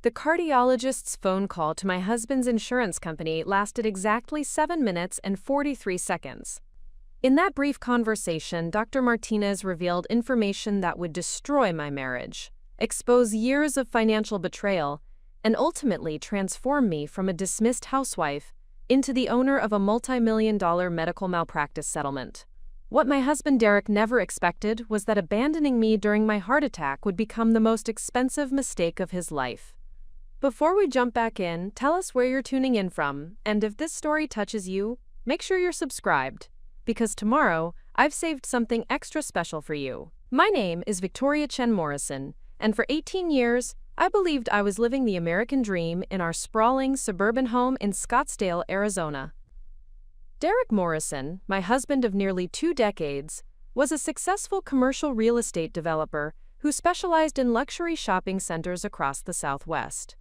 The cardiologist's phone call to my husband's insurance company lasted exactly 7 minutes and 43 seconds. In that brief conversation, Dr. Martinez revealed information that would destroy my marriage, expose years of financial betrayal, and ultimately transform me from a dismissed housewife into the owner of a multi-million-dollar medical malpractice settlement. What my husband Derek never expected was that abandoning me during my heart attack would become the most expensive mistake of his life. Before we jump back in, tell us where you're tuning in from, and if this story touches you, make sure you're subscribed, because tomorrow, I've saved something extra special for you. My name is Victoria Chen Morrison, and for 18 years, I believed I was living the American dream in our sprawling suburban home in Scottsdale, Arizona. Derek Morrison, my husband of nearly 2 decades, was a successful commercial real estate developer who specialized in luxury shopping centers across the Southwest.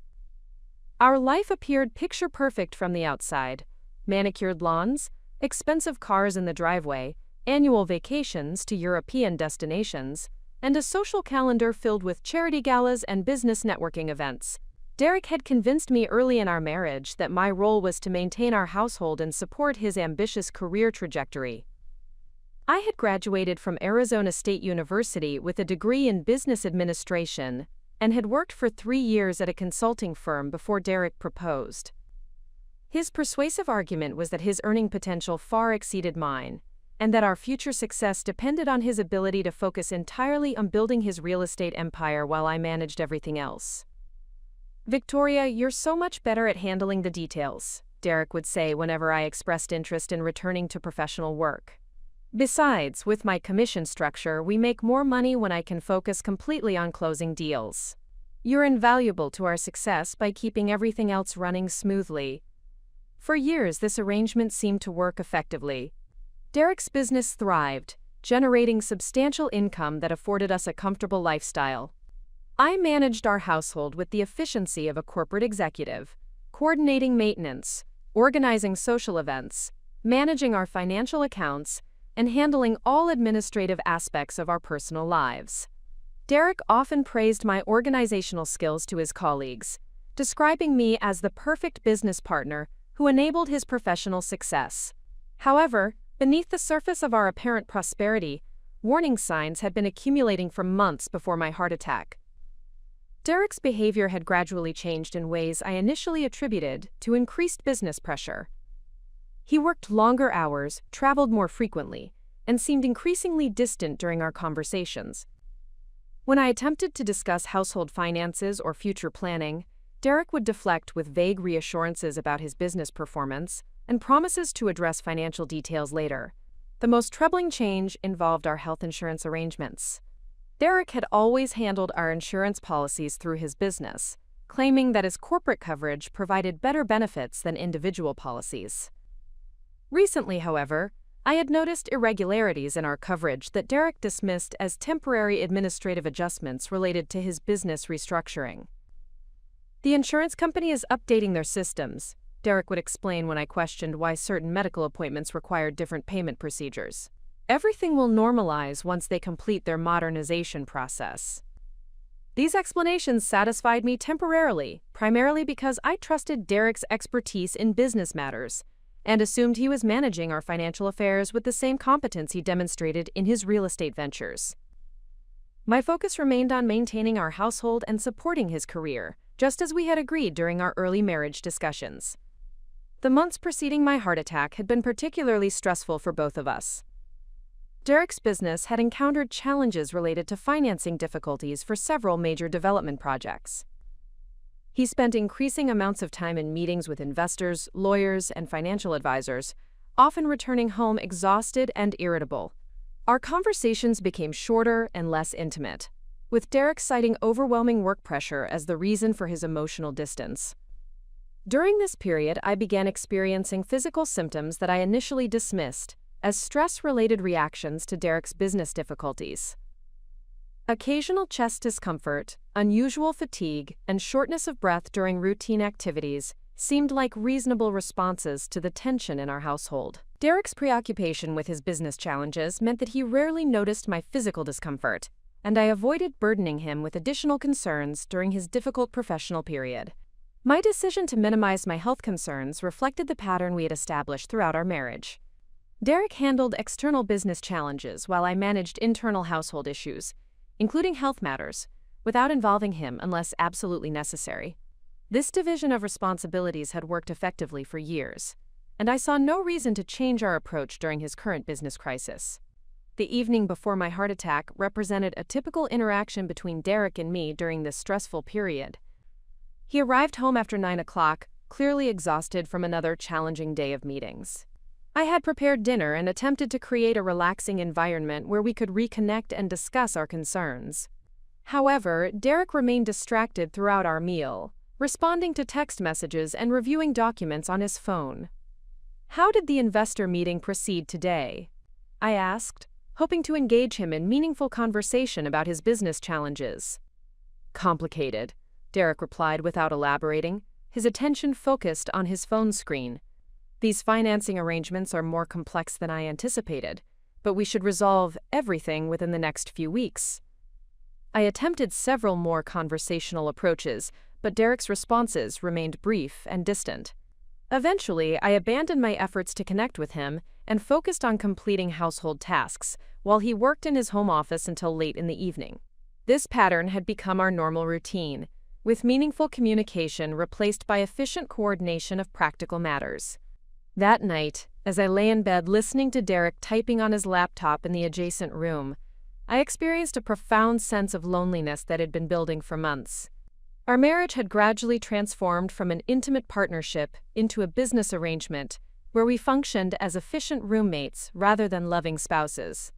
Our life appeared picture-perfect from the outside: manicured lawns, expensive cars in the driveway, annual vacations to European destinations, and a social calendar filled with charity galas and business networking events. Derek had convinced me early in our marriage that my role was to maintain our household and support his ambitious career trajectory. I had graduated from Arizona State University with a degree in business administration and had worked for 3 years at a consulting firm before Derek proposed. His persuasive argument was that his earning potential far exceeded mine, and that our future success depended on his ability to focus entirely on building his real estate empire while I managed everything else. "Victoria, you're so much better at handling the details," Derek would say whenever I expressed interest in returning to professional work. "Besides, with my commission structure, we make more money when I can focus completely on closing deals. You're invaluable to our success by keeping everything else running smoothly." For years, this arrangement seemed to work effectively. Derek's business thrived, generating substantial income that afforded us a comfortable lifestyle. I managed our household with the efficiency of a corporate executive, coordinating maintenance, organizing social events, managing our financial accounts, and handling all administrative aspects of our personal lives. Derek often praised my organizational skills to his colleagues, describing me as the perfect business partner who enabled his professional success. However, beneath the surface of our apparent prosperity, warning signs had been accumulating for months before my heart attack. Derek's behavior had gradually changed in ways I initially attributed to increased business pressure. He worked longer hours, traveled more frequently, and seemed increasingly distant during our conversations. When I attempted to discuss household finances or future planning, Derek would deflect with vague reassurances about his business performance and promises to address financial details later. The most troubling change involved our health insurance arrangements. Derek had always handled our insurance policies through his business, claiming that his corporate coverage provided better benefits than individual policies. Recently, however, I had noticed irregularities in our coverage that Derek dismissed as temporary administrative adjustments related to his business restructuring. "The insurance company is updating their systems," Derek would explain when I questioned why certain medical appointments required different payment procedures. "Everything will normalize once they complete their modernization process." These explanations satisfied me temporarily, primarily because I trusted Derek's expertise in business matters and assumed he was managing our financial affairs with the same competence he demonstrated in his real estate ventures. My focus remained on maintaining our household and supporting his career, just as we had agreed during our early marriage discussions. The months preceding my heart attack had been particularly stressful for both of us. Derek's business had encountered challenges related to financing difficulties for several major development projects. He spent increasing amounts of time in meetings with investors, lawyers, and financial advisors, often returning home exhausted and irritable. Our conversations became shorter and less intimate, with Derek citing overwhelming work pressure as the reason for his emotional distance. During this period, I began experiencing physical symptoms that I initially dismissed as stress-related reactions to Derek's business difficulties. Occasional chest discomfort, unusual fatigue, and shortness of breath during routine activities seemed like reasonable responses to the tension in our household. Derek's preoccupation with his business challenges meant that he rarely noticed my physical discomfort, and I avoided burdening him with additional concerns during his difficult professional period. My decision to minimize my health concerns reflected the pattern we had established throughout our marriage. Derek handled external business challenges while I managed internal household issues, including health matters, without involving him unless absolutely necessary. This division of responsibilities had worked effectively for years, and I saw no reason to change our approach during his current business crisis. The evening before my heart attack represented a typical interaction between Derek and me during this stressful period. He arrived home after 9 o'clock, clearly exhausted from another challenging day of meetings. I had prepared dinner and attempted to create a relaxing environment where we could reconnect and discuss our concerns. However, Derek remained distracted throughout our meal, responding to text messages and reviewing documents on his phone. "How did the investor meeting proceed today?" I asked, hoping to engage him in meaningful conversation about his business challenges. "Complicated," Derek replied without elaborating, his attention focused on his phone screen. "These financing arrangements are more complex than I anticipated, but we should resolve everything within the next few weeks." I attempted several more conversational approaches, but Derek's responses remained brief and distant. Eventually, I abandoned my efforts to connect with him and focused on completing household tasks, while he worked in his home office until late in the evening. This pattern had become our normal routine, with meaningful communication replaced by efficient coordination of practical matters. That night, as I lay in bed listening to Derek typing on his laptop in the adjacent room, I experienced a profound sense of loneliness that had been building for months. Our marriage had gradually transformed from an intimate partnership into a business arrangement where we functioned as efficient roommates rather than loving spouses.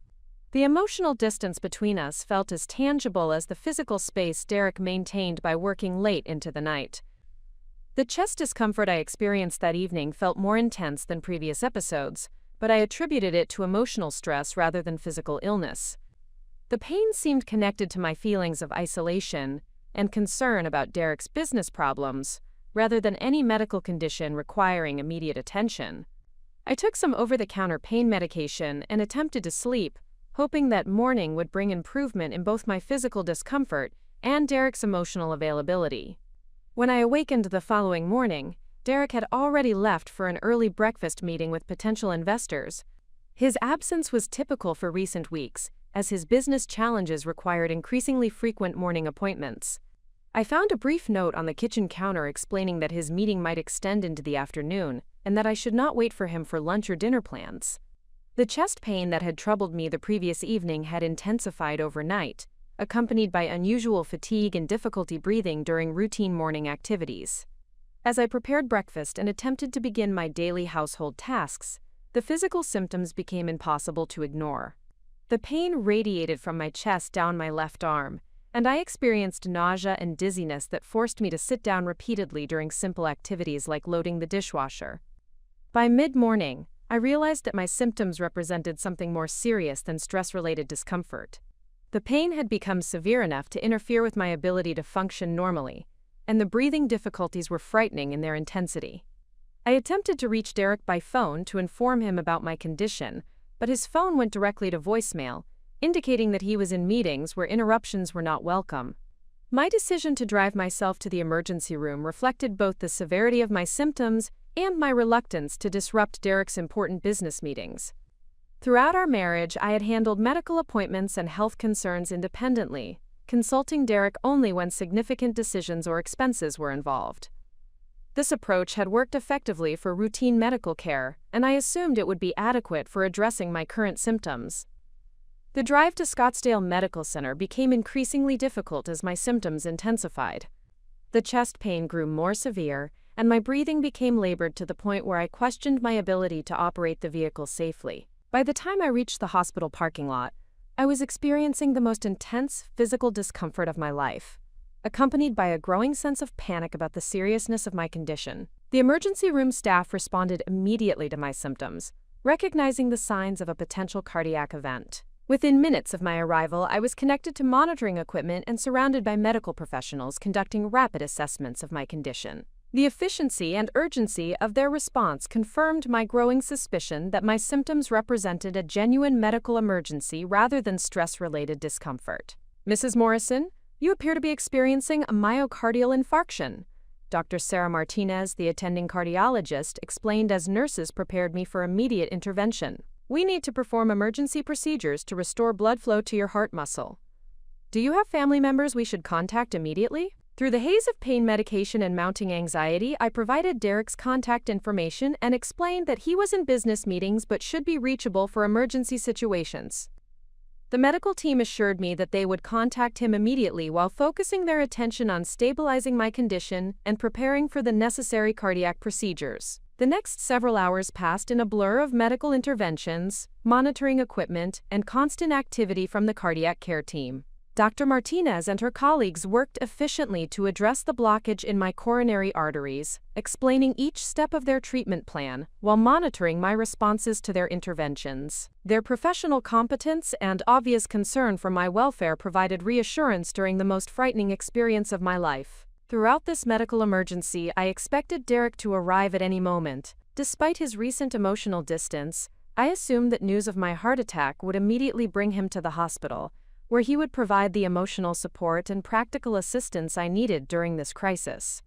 The emotional distance between us felt as tangible as the physical space Derek maintained by working late into the night. The chest discomfort I experienced that evening felt more intense than previous episodes, but I attributed it to emotional stress rather than physical illness. The pain seemed connected to my feelings of isolation and concern about Derek's business problems, rather than any medical condition requiring immediate attention. I took some over-the-counter pain medication and attempted to sleep, hoping that morning would bring improvement in both my physical discomfort and Derek's emotional availability. When I awakened the following morning, Derek had already left for an early breakfast meeting with potential investors. His absence was typical for recent weeks, as his business challenges required increasingly frequent morning appointments. I found a brief note on the kitchen counter explaining that his meeting might extend into the afternoon, and that I should not wait for him for lunch or dinner plans. The chest pain that had troubled me the previous evening had intensified overnight, accompanied by unusual fatigue and difficulty breathing during routine morning activities. As I prepared breakfast and attempted to begin my daily household tasks, the physical symptoms became impossible to ignore. The pain radiated from my chest down my left arm, and I experienced nausea and dizziness that forced me to sit down repeatedly during simple activities like loading the dishwasher. By mid-morning, I realized that my symptoms represented something more serious than stress-related discomfort. The pain had become severe enough to interfere with my ability to function normally, and the breathing difficulties were frightening in their intensity. I attempted to reach Derek by phone to inform him about my condition, but his phone went directly to voicemail, indicating that he was in meetings where interruptions were not welcome. My decision to drive myself to the emergency room reflected both the severity of my symptoms and my reluctance to disrupt Derek's important business meetings. Throughout our marriage, I had handled medical appointments and health concerns independently, consulting Derek only when significant decisions or expenses were involved. This approach had worked effectively for routine medical care, and I assumed it would be adequate for addressing my current symptoms. The drive to Scottsdale Medical Center became increasingly difficult as my symptoms intensified. The chest pain grew more severe, and my breathing became labored to the point where I questioned my ability to operate the vehicle safely. By the time I reached the hospital parking lot, I was experiencing the most intense physical discomfort of my life, accompanied by a growing sense of panic about the seriousness of my condition. The emergency room staff responded immediately to my symptoms, recognizing the signs of a potential cardiac event. Within minutes of my arrival, I was connected to monitoring equipment and surrounded by medical professionals conducting rapid assessments of my condition. The efficiency and urgency of their response confirmed my growing suspicion that my symptoms represented a genuine medical emergency rather than stress-related discomfort. Mrs. Morrison, you appear to be experiencing a myocardial infarction. Dr. Sarah Martinez, the attending cardiologist, explained as nurses prepared me for immediate intervention. We need to perform emergency procedures to restore blood flow to your heart muscle. Do you have family members we should contact immediately? Through the haze of pain medication and mounting anxiety, I provided Derek's contact information and explained that he was in business meetings but should be reachable for emergency situations. The medical team assured me that they would contact him immediately while focusing their attention on stabilizing my condition and preparing for the necessary cardiac procedures. The next several hours passed in a blur of medical interventions, monitoring equipment, and constant activity from the cardiac care team. Dr. Martinez and her colleagues worked efficiently to address the blockage in my coronary arteries, explaining each step of their treatment plan while monitoring my responses to their interventions. Their professional competence and obvious concern for my welfare provided reassurance during the most frightening experience of my life. Throughout this medical emergency, I expected Derek to arrive at any moment. Despite his recent emotional distance, I assumed that news of my heart attack would immediately bring him to the hospital, where he would provide the emotional support and practical assistance I needed during this crisis.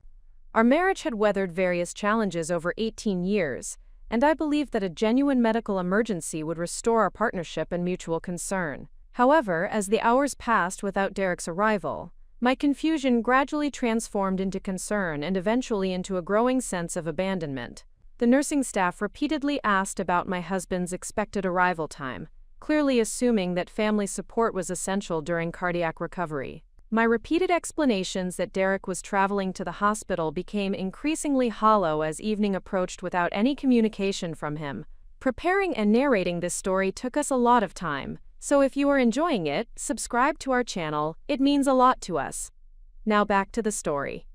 Our marriage had weathered various challenges over 18 years, and I believed that a genuine medical emergency would restore our partnership and mutual concern. However, as the hours passed without Derek's arrival, my confusion gradually transformed into concern and eventually into a growing sense of abandonment. The nursing staff repeatedly asked about my husband's expected arrival time, clearly assuming that family support was essential during cardiac recovery. My repeated explanations that Derek was traveling to the hospital became increasingly hollow as evening approached without any communication from him. Preparing and narrating this story took us a lot of time, so if you are enjoying it, subscribe to our channel, it means a lot to us. Now back to the story.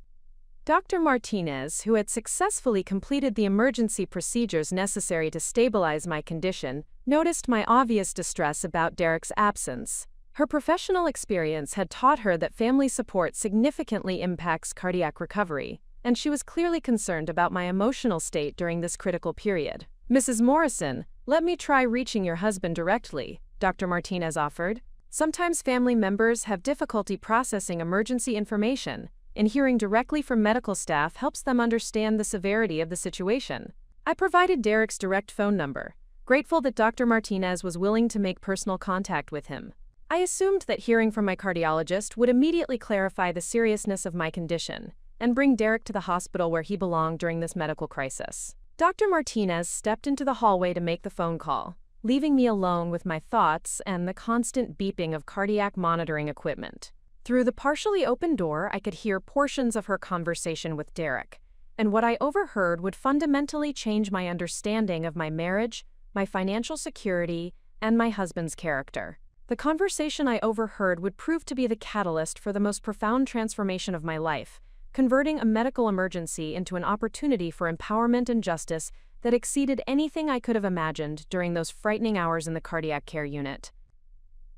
Dr. Martinez, who had successfully completed the emergency procedures necessary to stabilize my condition, noticed my obvious distress about Derek's absence. Her professional experience had taught her that family support significantly impacts cardiac recovery, and she was clearly concerned about my emotional state during this critical period. Mrs. Morrison, let me try reaching your husband directly, Dr. Martinez offered. Sometimes family members have difficulty processing emergency information, and hearing directly from medical staff helps them understand the severity of the situation. I provided Derek's direct phone number, grateful that Dr. Martinez was willing to make personal contact with him. I assumed that hearing from my cardiologist would immediately clarify the seriousness of my condition and bring Derek to the hospital where he belonged during this medical crisis. Dr. Martinez stepped into the hallway to make the phone call, leaving me alone with my thoughts and the constant beeping of cardiac monitoring equipment. Through the partially open door, I could hear portions of her conversation with Derek, and what I overheard would fundamentally change my understanding of my marriage, my financial security, and my husband's character. The conversation I overheard would prove to be the catalyst for the most profound transformation of my life, converting a medical emergency into an opportunity for empowerment and justice that exceeded anything I could have imagined during those frightening hours in the cardiac care unit.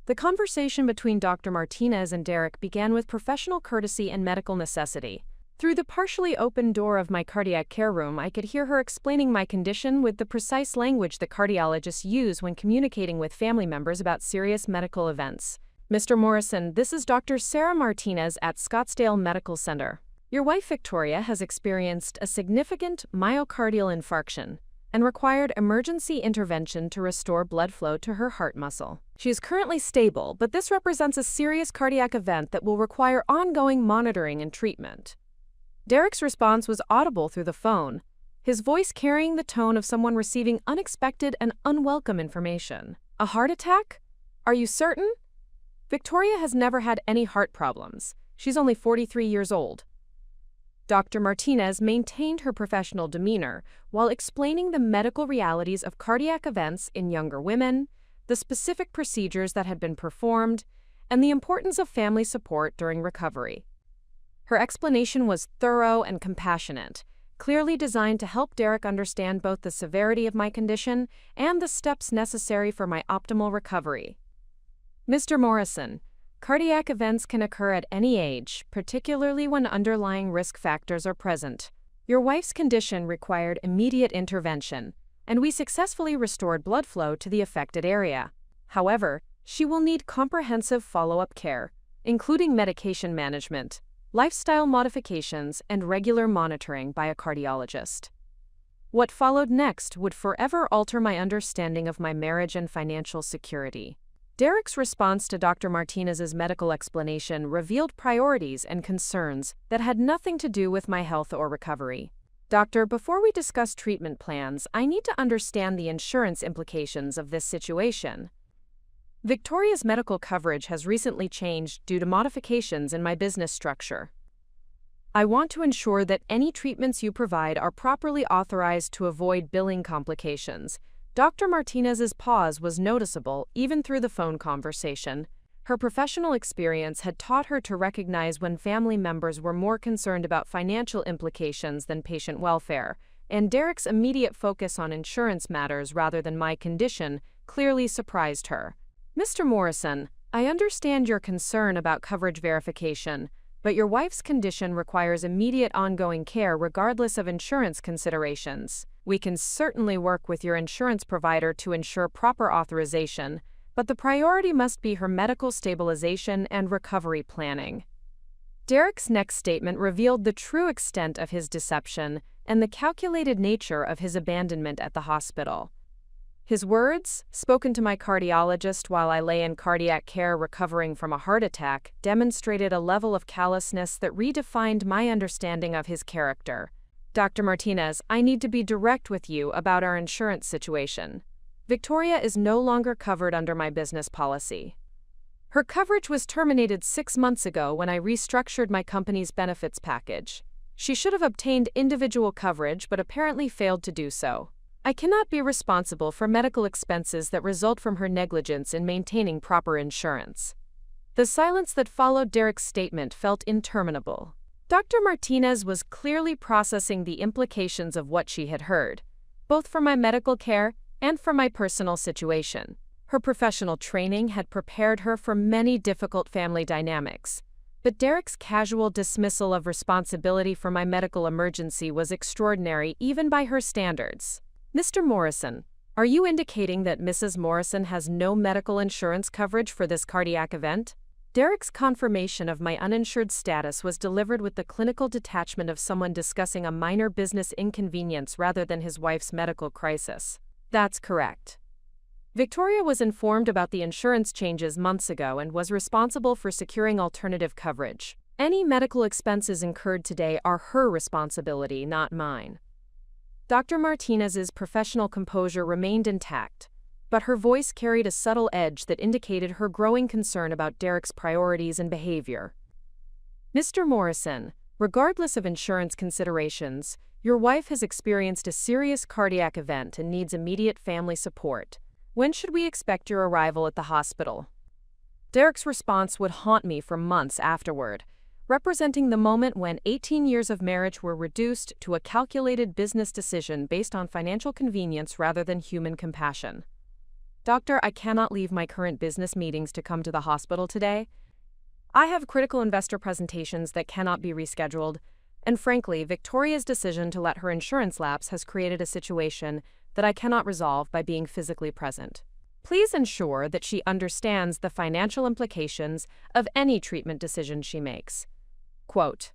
The conversation between Dr. Martinez and Derek began with professional courtesy and medical necessity. Through the partially open door of my cardiac care room, I could hear her explaining my condition with the precise language that cardiologists use when communicating with family members about serious medical events. Mr. Morrison, this is Dr. Sarah Martinez at Scottsdale Medical Center. Your wife Victoria has experienced a significant myocardial infarction and required emergency intervention to restore blood flow to her heart muscle. She is currently stable, but this represents a serious cardiac event that will require ongoing monitoring and treatment. Derek's response was audible through the phone, his voice carrying the tone of someone receiving unexpected and unwelcome information. A heart attack? Are you certain? Victoria has never had any heart problems. She's only 43 years old. Dr. Martinez maintained her professional demeanor while explaining the medical realities of cardiac events in younger women, the specific procedures that had been performed, and the importance of family support during recovery. Her explanation was thorough and compassionate, clearly designed to help Derek understand both the severity of my condition and the steps necessary for my optimal recovery. Mr. Morrison, cardiac events can occur at any age, particularly when underlying risk factors are present. Your wife's condition required immediate intervention, and we successfully restored blood flow to the affected area. However, she will need comprehensive follow-up care, including medication management, lifestyle modifications, and regular monitoring by a cardiologist. What followed next would forever alter my understanding of my marriage and financial security. Derek's response to Dr. Martinez's medical explanation revealed priorities and concerns that had nothing to do with my health or recovery. Doctor, before we discuss treatment plans, I need to understand the insurance implications of this situation. Victoria's medical coverage has recently changed due to modifications in my business structure. I want to ensure that any treatments you provide are properly authorized to avoid billing complications. Dr. Martinez's pause was noticeable even through the phone conversation. Her professional experience had taught her to recognize when family members were more concerned about financial implications than patient welfare, and Derek's immediate focus on insurance matters rather than my condition clearly surprised her. Mr. Morrison, I understand your concern about coverage verification, but your wife's condition requires immediate ongoing care regardless of insurance considerations. We can certainly work with your insurance provider to ensure proper authorization, but the priority must be her medical stabilization and recovery planning. Derek's next statement revealed the true extent of his deception and the calculated nature of his abandonment at the hospital. His words, spoken to my cardiologist while I lay in cardiac care recovering from a heart attack, demonstrated a level of callousness that redefined my understanding of his character. Dr. Martinez, I need to be direct with you about our insurance situation. Victoria is no longer covered under my business policy. Her coverage was terminated 6 months ago when I restructured my company's benefits package. She should have obtained individual coverage but apparently failed to do so. I cannot be responsible for medical expenses that result from her negligence in maintaining proper insurance. The silence that followed Derek's statement felt interminable. Dr. Martinez was clearly processing the implications of what she had heard, both for my medical care and for my personal situation. Her professional training had prepared her for many difficult family dynamics, but Derek's casual dismissal of responsibility for my medical emergency was extraordinary even by her standards. Mr. Morrison, are you indicating that Mrs. Morrison has no medical insurance coverage for this cardiac event? Derek's confirmation of my uninsured status was delivered with the clinical detachment of someone discussing a minor business inconvenience rather than his wife's medical crisis. That's correct. Victoria was informed about the insurance changes months ago and was responsible for securing alternative coverage. Any medical expenses incurred today are her responsibility, not mine. Dr. Martinez's professional composure remained intact, but her voice carried a subtle edge that indicated her growing concern about Derek's priorities and behavior. Mr. Morrison, regardless of insurance considerations, your wife has experienced a serious cardiac event and needs immediate family support. When should we expect your arrival at the hospital? Derek's response would haunt me for months afterward, representing the moment when 18 years of marriage were reduced to a calculated business decision based on financial convenience rather than human compassion. Doctor, I cannot leave my current business meetings to come to the hospital today. I have critical investor presentations that cannot be rescheduled, and frankly, Victoria's decision to let her insurance lapse has created a situation that I cannot resolve by being physically present. Please ensure that she understands the financial implications of any treatment decision she makes. Quote,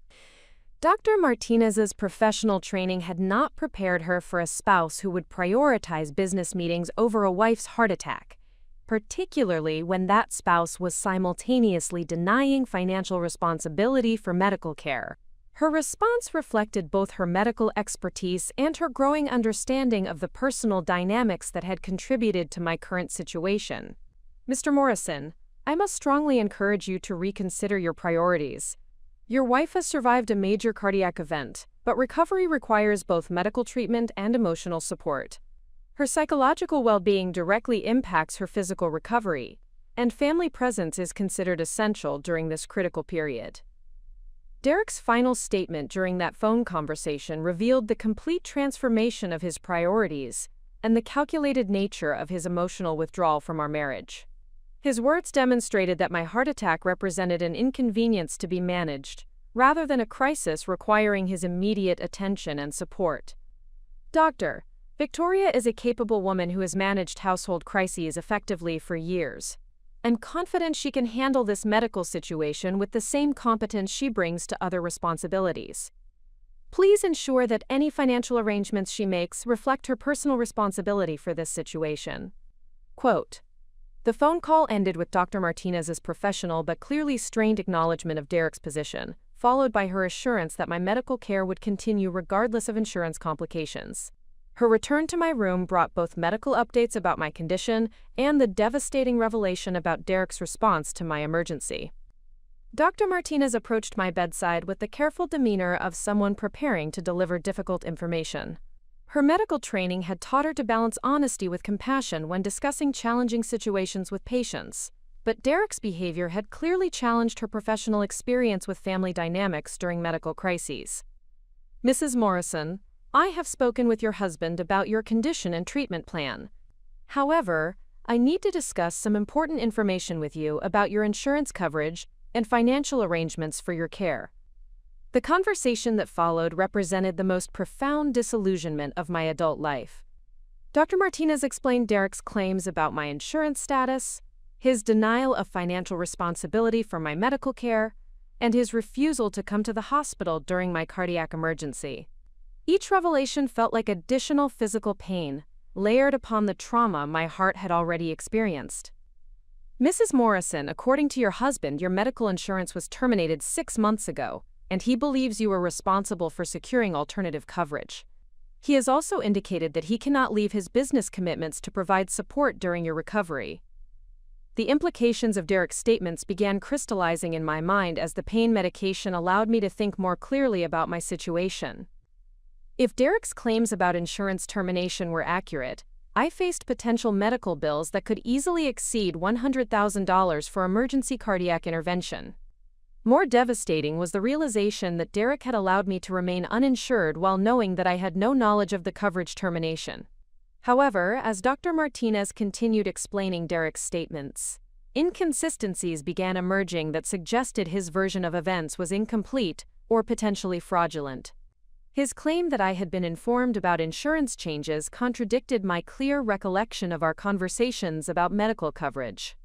Dr. Martinez's professional training had not prepared her for a spouse who would prioritize business meetings over a wife's heart attack, particularly when that spouse was simultaneously denying financial responsibility for medical care. Her response reflected both her medical expertise and her growing understanding of the personal dynamics that had contributed to my current situation. Mr. Morrison, I must strongly encourage you to reconsider your priorities. Your wife has survived a major cardiac event, but recovery requires both medical treatment and emotional support. Her psychological well-being directly impacts her physical recovery, and family presence is considered essential during this critical period. Derek's final statement during that phone conversation revealed the complete transformation of his priorities and the calculated nature of his emotional withdrawal from our marriage. His words demonstrated that my heart attack represented an inconvenience to be managed, rather than a crisis requiring his immediate attention and support. Doctor, Victoria is a capable woman who has managed household crises effectively for years. and confident she can handle this medical situation with the same competence she brings to other responsibilities. Please ensure that any financial arrangements she makes reflect her personal responsibility for this situation." Quote, the phone call ended with Dr. Martinez's professional but clearly strained acknowledgement of Derek's position, followed by her assurance that my medical care would continue regardless of insurance complications. Her return to my room brought both medical updates about my condition and the devastating revelation about Derek's response to my emergency. Dr. Martinez approached my bedside with the careful demeanor of someone preparing to deliver difficult information. Her medical training had taught her to balance honesty with compassion when discussing challenging situations with patients, but Derek's behavior had clearly challenged her professional experience with family dynamics during medical crises. "Mrs. Morrison, I have spoken with your husband about your condition and treatment plan. However, I need to discuss some important information with you about your insurance coverage and financial arrangements for your care." The conversation that followed represented the most profound disillusionment of my adult life. Dr. Martinez explained Derek's claims about my insurance status, his denial of financial responsibility for my medical care, and his refusal to come to the hospital during my cardiac emergency. Each revelation felt like additional physical pain, layered upon the trauma my heart had already experienced. "Mrs. Morrison, according to your husband, your medical insurance was terminated 6 months ago, and he believes you were responsible for securing alternative coverage. He has also indicated that he cannot leave his business commitments to provide support during your recovery." The implications of Derek's statements began crystallizing in my mind as the pain medication allowed me to think more clearly about my situation. If Derek's claims about insurance termination were accurate, I faced potential medical bills that could easily exceed $100,000 for emergency cardiac intervention. More devastating was the realization that Derek had allowed me to remain uninsured while knowing that I had no knowledge of the coverage termination. However, as Dr. Martinez continued explaining Derek's statements, inconsistencies began emerging that suggested his version of events was incomplete or potentially fraudulent. His claim that I had been informed about insurance changes contradicted my clear recollection of our conversations about medical coverage.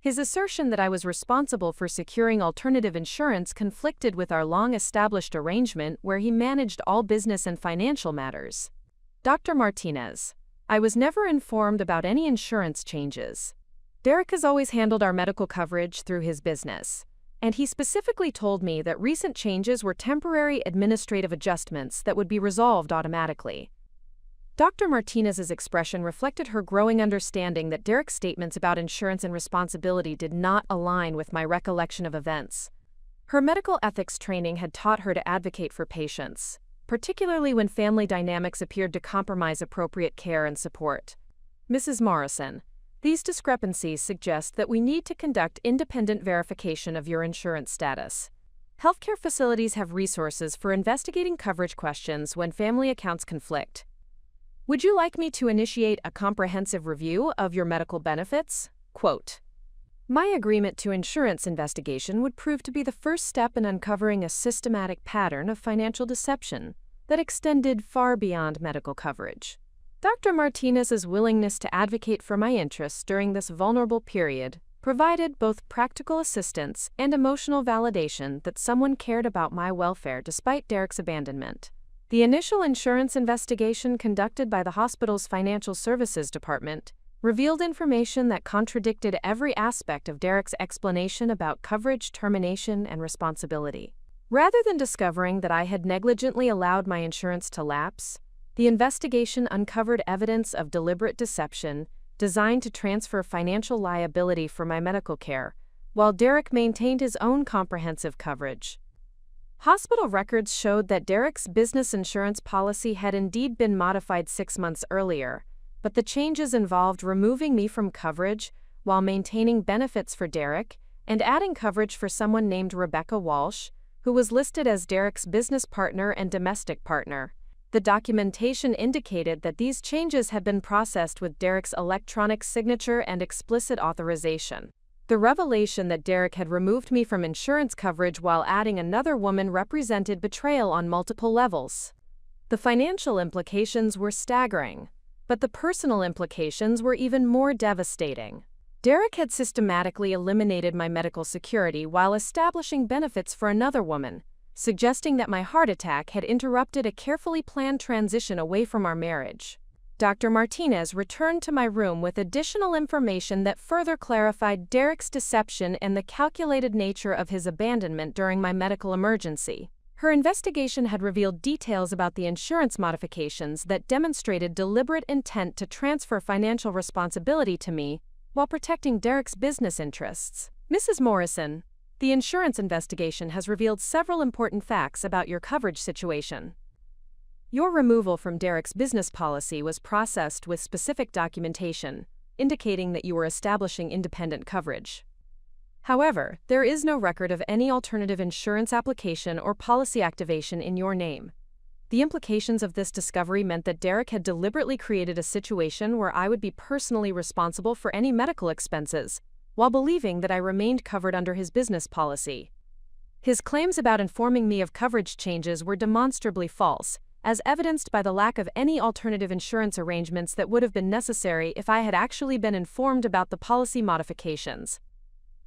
His assertion that I was responsible for securing alternative insurance conflicted with our long-established arrangement where he managed all business and financial matters. "Dr. Martinez, I was never informed about any insurance changes. Derek has always handled our medical coverage through his business, and he specifically told me that recent changes were temporary administrative adjustments that would be resolved automatically." Dr. Martinez's expression reflected her growing understanding that Derek's statements about insurance and responsibility did not align with my recollection of events. Her medical ethics training had taught her to advocate for patients, particularly when family dynamics appeared to compromise appropriate care and support. "Mrs. Morrison, these discrepancies suggest that we need to conduct independent verification of your insurance status. Healthcare facilities have resources for investigating coverage questions when family accounts conflict. Would you like me to initiate a comprehensive review of your medical benefits?" Quote, my agreement to insurance investigation would prove to be the first step in uncovering a systematic pattern of financial deception that extended far beyond medical coverage. Dr. Martinez's willingness to advocate for my interests during this vulnerable period provided both practical assistance and emotional validation that someone cared about my welfare despite Derek's abandonment. The initial insurance investigation conducted by the hospital's financial services department revealed information that contradicted every aspect of Derek's explanation about coverage, termination, and responsibility. Rather than discovering that I had negligently allowed my insurance to lapse, the investigation uncovered evidence of deliberate deception designed to transfer financial liability for my medical care, while Derek maintained his own comprehensive coverage. Hospital records showed that Derek's business insurance policy had indeed been modified 6 months earlier, but the changes involved removing me from coverage while maintaining benefits for Derek and adding coverage for someone named Rebecca Walsh, who was listed as Derek's business partner and domestic partner. The documentation indicated that these changes had been processed with Derek's electronic signature and explicit authorization. The revelation that Derek had removed me from insurance coverage while adding another woman represented betrayal on multiple levels. The financial implications were staggering, but the personal implications were even more devastating. Derek had systematically eliminated my medical security while establishing benefits for another woman, suggesting that my heart attack had interrupted a carefully planned transition away from our marriage. Dr. Martinez returned to my room with additional information that further clarified Derek's deception and the calculated nature of his abandonment during my medical emergency. Her investigation had revealed details about the insurance modifications that demonstrated deliberate intent to transfer financial responsibility to me while protecting Derek's business interests. Mrs. Morrison, the insurance investigation has revealed several important facts about your coverage situation. Your removal from Derek's business policy was processed with specific documentation, indicating that you were establishing independent coverage. However, there is no record of any alternative insurance application or policy activation in your name. The implications of this discovery meant that Derek had deliberately created a situation where I would be personally responsible for any medical expenses, while believing that I remained covered under his business policy. His claims about informing me of coverage changes were demonstrably false, as evidenced by the lack of any alternative insurance arrangements that would have been necessary if I had actually been informed about the policy modifications.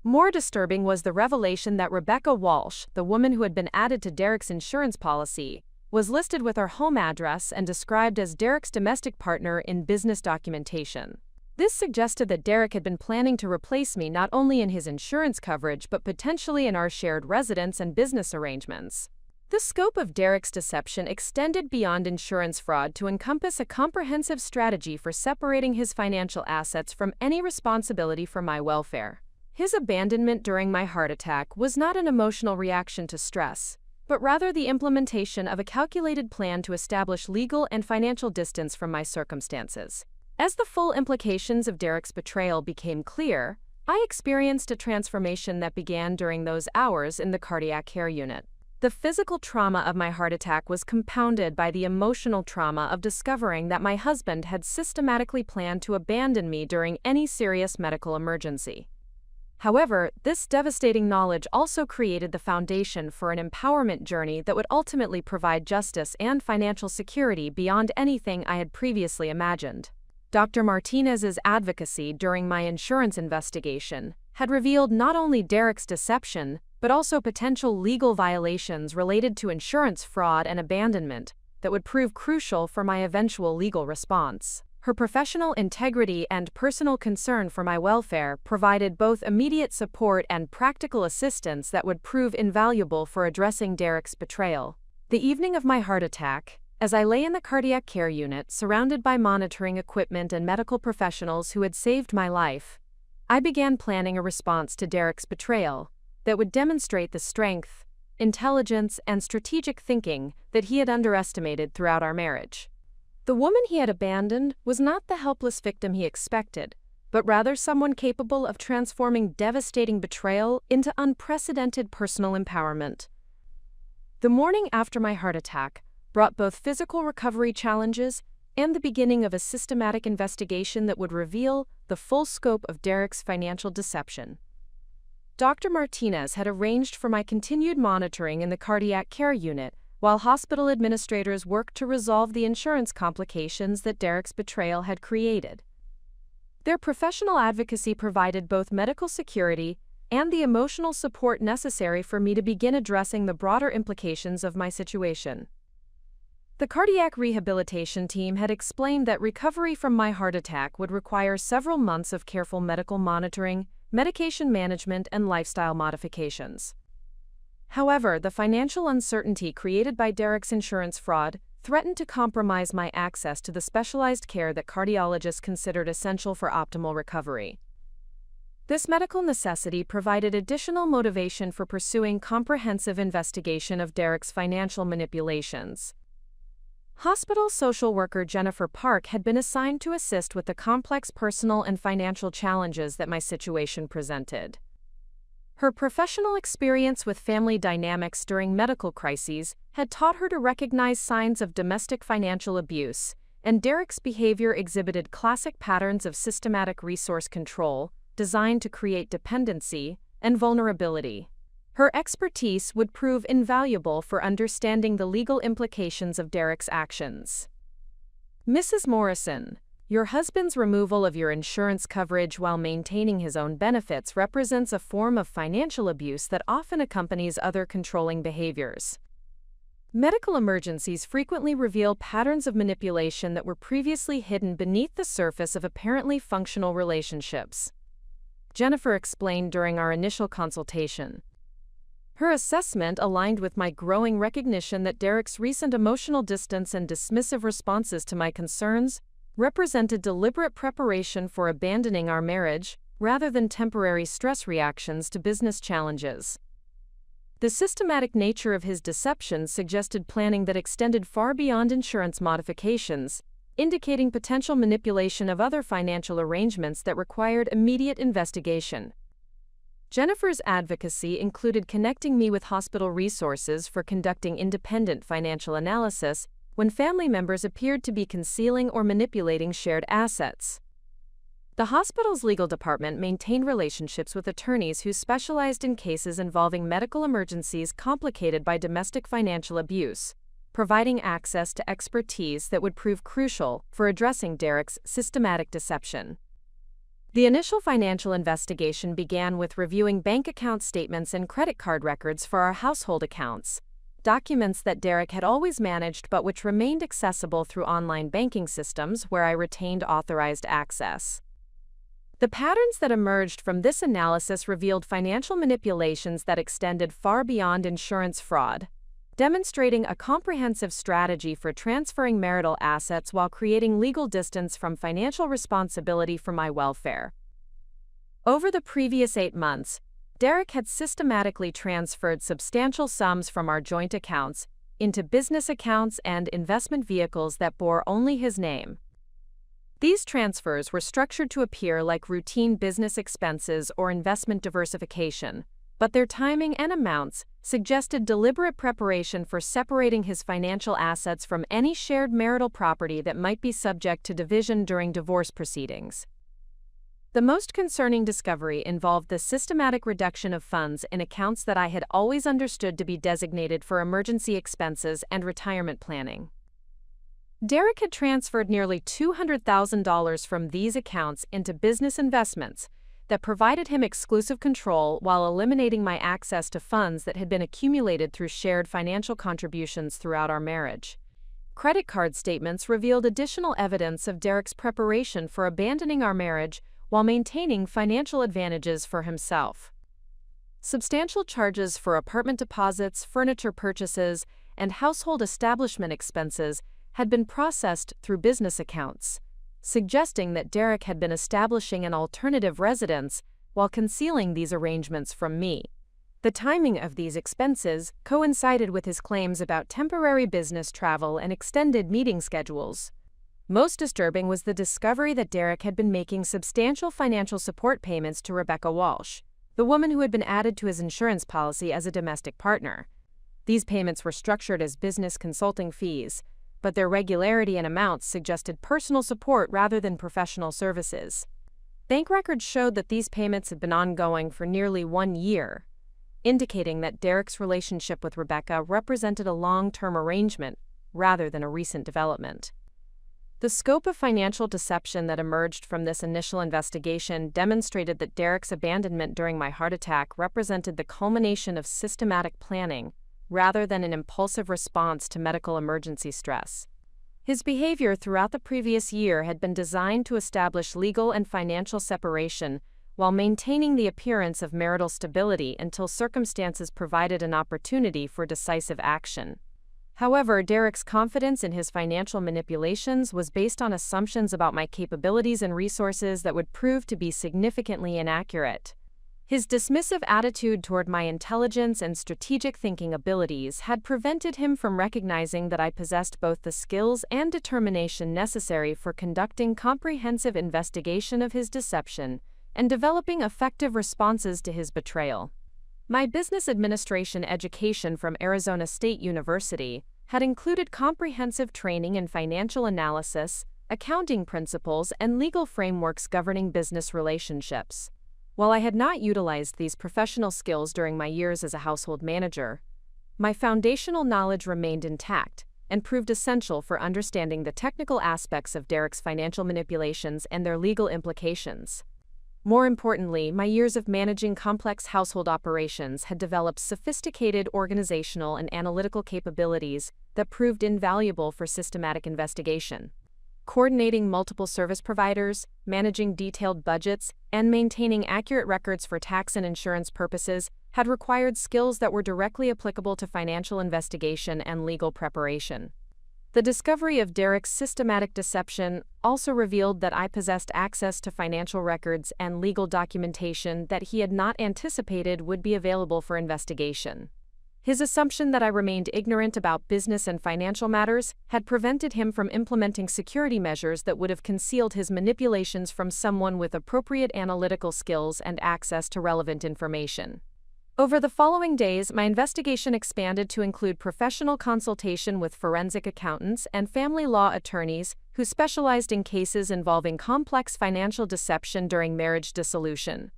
More disturbing was the revelation that Rebecca Walsh, the woman who had been added to Derek's insurance policy, was listed with her home address and described as Derek's domestic partner in business documentation. This suggested that Derek had been planning to replace me not only in his insurance coverage but potentially in our shared residence and business arrangements. The scope of Derek's deception extended beyond insurance fraud to encompass a comprehensive strategy for separating his financial assets from any responsibility for my welfare. His abandonment during my heart attack was not an emotional reaction to stress, but rather the implementation of a calculated plan to establish legal and financial distance from my circumstances. As the full implications of Derek's betrayal became clear, I experienced a transformation that began during those hours in the cardiac care unit. The physical trauma of my heart attack was compounded by the emotional trauma of discovering that my husband had systematically planned to abandon me during any serious medical emergency. However, this devastating knowledge also created the foundation for an empowerment journey that would ultimately provide justice and financial security beyond anything I had previously imagined. Dr. Martinez's advocacy during my insurance investigation had revealed not only Derek's deception, but also potential legal violations related to insurance fraud and abandonment that would prove crucial for my eventual legal response. Her professional integrity and personal concern for my welfare provided both immediate support and practical assistance that would prove invaluable for addressing Derek's betrayal. The evening of my heart attack, as I lay in the cardiac care unit surrounded by monitoring equipment and medical professionals who had saved my life, I began planning a response to Derek's betrayal that would demonstrate the strength, intelligence, and strategic thinking that he had underestimated throughout our marriage. The woman he had abandoned was not the helpless victim he expected, but rather someone capable of transforming devastating betrayal into unprecedented personal empowerment. The morning after my heart attack brought both physical recovery challenges and the beginning of a systematic investigation that would reveal the full scope of Derek's financial deception. Dr. Martinez had arranged for my continued monitoring in the cardiac care unit, while hospital administrators worked to resolve the insurance complications that Derek's betrayal had created. Their professional advocacy provided both medical security and the emotional support necessary for me to begin addressing the broader implications of my situation. The cardiac rehabilitation team had explained that recovery from my heart attack would require several months of careful medical monitoring, medication management, and lifestyle modifications. However, the financial uncertainty created by Derek's insurance fraud threatened to compromise my access to the specialized care that cardiologists considered essential for optimal recovery. This medical necessity provided additional motivation for pursuing comprehensive investigation of Derek's financial manipulations. Hospital social worker Jennifer Park had been assigned to assist with the complex personal and financial challenges that my situation presented. Her professional experience with family dynamics during medical crises had taught her to recognize signs of domestic financial abuse, and Derek's behavior exhibited classic patterns of systematic resource control designed to create dependency and vulnerability. Her expertise would prove invaluable for understanding the legal implications of Derek's actions. Mrs. Morrison, Your husband's removal of your insurance coverage while maintaining his own benefits represents a form of financial abuse that often accompanies other controlling behaviors. Medical emergencies frequently reveal patterns of manipulation that were previously hidden beneath the surface of apparently functional relationships. Jennifer explained during our initial consultation. Her assessment aligned with my growing recognition that Derek's recent emotional distance and dismissive responses to my concerns represented deliberate preparation for abandoning our marriage, rather than temporary stress reactions to business challenges. The systematic nature of his deception suggested planning that extended far beyond insurance modifications, indicating potential manipulation of other financial arrangements that required immediate investigation. Jennifer's advocacy included connecting me with hospital resources for conducting independent financial analysis when family members appeared to be concealing or manipulating shared assets. The hospital's legal department maintained relationships with attorneys who specialized in cases involving medical emergencies complicated by domestic financial abuse, providing access to expertise that would prove crucial for addressing Derek's systematic deception. The initial financial investigation began with reviewing bank account statements and credit card records for our household accounts, documents that Derek had always managed but which remained accessible through online banking systems where I retained authorized access. The patterns that emerged from this analysis revealed financial manipulations that extended far beyond insurance fraud, demonstrating a comprehensive strategy for transferring marital assets while creating legal distance from financial responsibility for my welfare. Over the previous 8 months, Derek had systematically transferred substantial sums from our joint accounts into business accounts and investment vehicles that bore only his name. These transfers were structured to appear like routine business expenses or investment diversification, but their timing and amounts suggested deliberate preparation for separating his financial assets from any shared marital property that might be subject to division during divorce proceedings. The most concerning discovery involved the systematic reduction of funds in accounts that I had always understood to be designated for emergency expenses and retirement planning. Derek had transferred nearly $200,000 from these accounts into business investments that provided him exclusive control while eliminating my access to funds that had been accumulated through shared financial contributions throughout our marriage. Credit card statements revealed additional evidence of Derek's preparation for abandoning our marriage while maintaining financial advantages for himself. Substantial charges for apartment deposits, furniture purchases, and household establishment expenses had been processed through business accounts, suggesting that Derek had been establishing an alternative residence while concealing these arrangements from me. The timing of these expenses coincided with his claims about temporary business travel and extended meeting schedules. Most disturbing was the discovery that Derek had been making substantial financial support payments to Rebecca Walsh, the woman who had been added to his insurance policy as a domestic partner. These payments were structured as business consulting fees, but their regularity and amounts suggested personal support rather than professional services. Bank records showed that these payments had been ongoing for nearly 1 year, indicating that Derek's relationship with Rebecca represented a long-term arrangement rather than a recent development. The scope of financial deception that emerged from this initial investigation demonstrated that Derek's abandonment during my heart attack represented the culmination of systematic planning rather than an impulsive response to medical emergency stress. His behavior throughout the previous year had been designed to establish legal and financial separation while maintaining the appearance of marital stability until circumstances provided an opportunity for decisive action. However, Derek's confidence in his financial manipulations was based on assumptions about my capabilities and resources that would prove to be significantly inaccurate. His dismissive attitude toward my intelligence and strategic thinking abilities had prevented him from recognizing that I possessed both the skills and determination necessary for conducting comprehensive investigation of his deception and developing effective responses to his betrayal. My business administration education from Arizona State University had included comprehensive training in financial analysis, accounting principles, and legal frameworks governing business relationships. While I had not utilized these professional skills during my years as a household manager, my foundational knowledge remained intact, and proved essential for understanding the technical aspects of Derek's financial manipulations and their legal implications. More importantly, my years of managing complex household operations had developed sophisticated organizational and analytical capabilities that proved invaluable for systematic investigation. Coordinating multiple service providers, managing detailed budgets, and maintaining accurate records for tax and insurance purposes had required skills that were directly applicable to financial investigation and legal preparation. The discovery of Derek's systematic deception also revealed that I possessed access to financial records and legal documentation that he had not anticipated would be available for investigation. His assumption that I remained ignorant about business and financial matters had prevented him from implementing security measures that would have concealed his manipulations from someone with appropriate analytical skills and access to relevant information. Over the following days, my investigation expanded to include professional consultation with forensic accountants and family law attorneys who specialized in cases involving complex financial deception during marriage dissolution.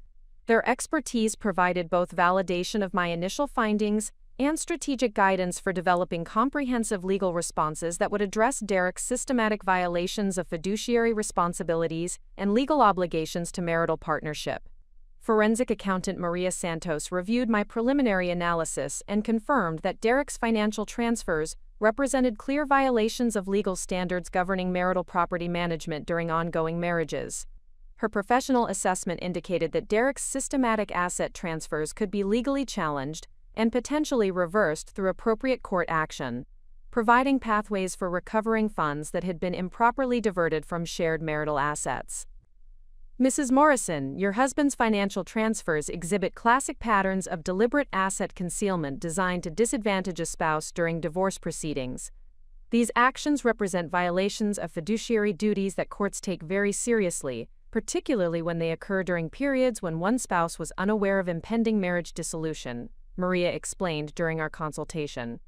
Their expertise provided both validation of my initial findings and strategic guidance for developing comprehensive legal responses that would address Derek's systematic violations of fiduciary responsibilities and legal obligations to marital partnership. Forensic accountant Maria Santos reviewed my preliminary analysis and confirmed that Derek's financial transfers represented clear violations of legal standards governing marital property management during ongoing marriages. Her professional assessment indicated that Derek's systematic asset transfers could be legally challenged and potentially reversed through appropriate court action, providing pathways for recovering funds that had been improperly diverted from shared marital assets. Mrs. Morrison, your husband's financial transfers exhibit classic patterns of deliberate asset concealment designed to disadvantage a spouse during divorce proceedings. These actions represent violations of fiduciary duties that courts take very seriously, particularly when they occur during periods when one spouse was unaware of impending marriage dissolution, Maria explained during our consultation.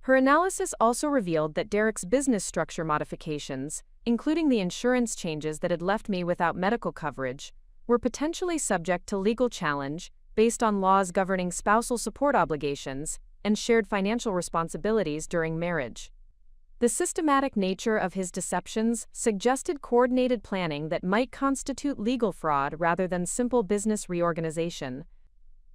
Her analysis also revealed that Derek's business structure modifications, including the insurance changes that had left me without medical coverage, were potentially subject to legal challenge based on laws governing spousal support obligations and shared financial responsibilities during marriage. The systematic nature of his deceptions suggested coordinated planning that might constitute legal fraud rather than simple business reorganization.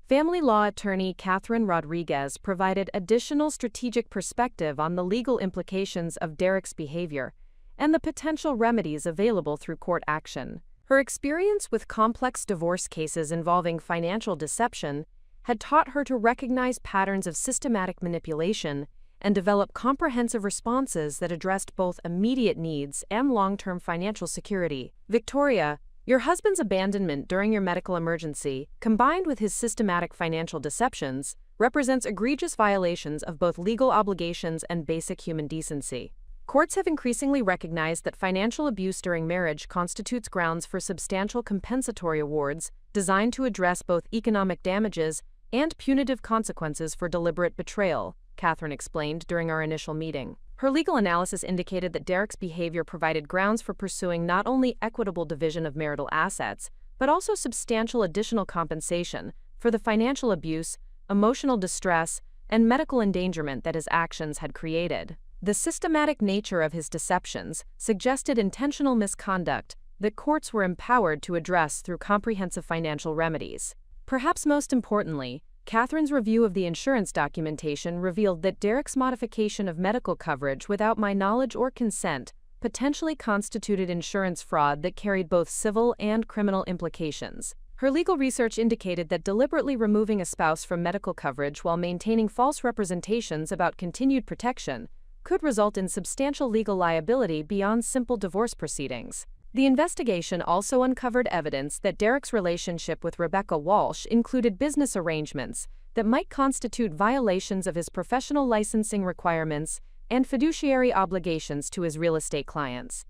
Family law attorney Catherine Rodriguez provided additional strategic perspective on the legal implications of Derek's behavior and the potential remedies available through court action. Her experience with complex divorce cases involving financial deception had taught her to recognize patterns of systematic manipulation and develop comprehensive responses that addressed both immediate needs and long-term financial security. Victoria, your husband's abandonment during your medical emergency, combined with his systematic financial deceptions, represents egregious violations of both legal obligations and basic human decency. Courts have increasingly recognized that financial abuse during marriage constitutes grounds for substantial compensatory awards designed to address both economic damages and punitive consequences for deliberate betrayal, Catherine explained during our initial meeting. Her legal analysis indicated that Derek's behavior provided grounds for pursuing not only equitable division of marital assets, but also substantial additional compensation for the financial abuse, emotional distress, and medical endangerment that his actions had created. The systematic nature of his deceptions suggested intentional misconduct that courts were empowered to address through comprehensive financial remedies. Perhaps most importantly, Catherine's review of the insurance documentation revealed that Derek's modification of medical coverage without my knowledge or consent potentially constituted insurance fraud that carried both civil and criminal implications. Her legal research indicated that deliberately removing a spouse from medical coverage while maintaining false representations about continued protection could result in substantial legal liability beyond simple divorce proceedings. The investigation also uncovered evidence that Derek's relationship with Rebecca Walsh included business arrangements that might constitute violations of his professional licensing requirements and fiduciary obligations to his real estate clients.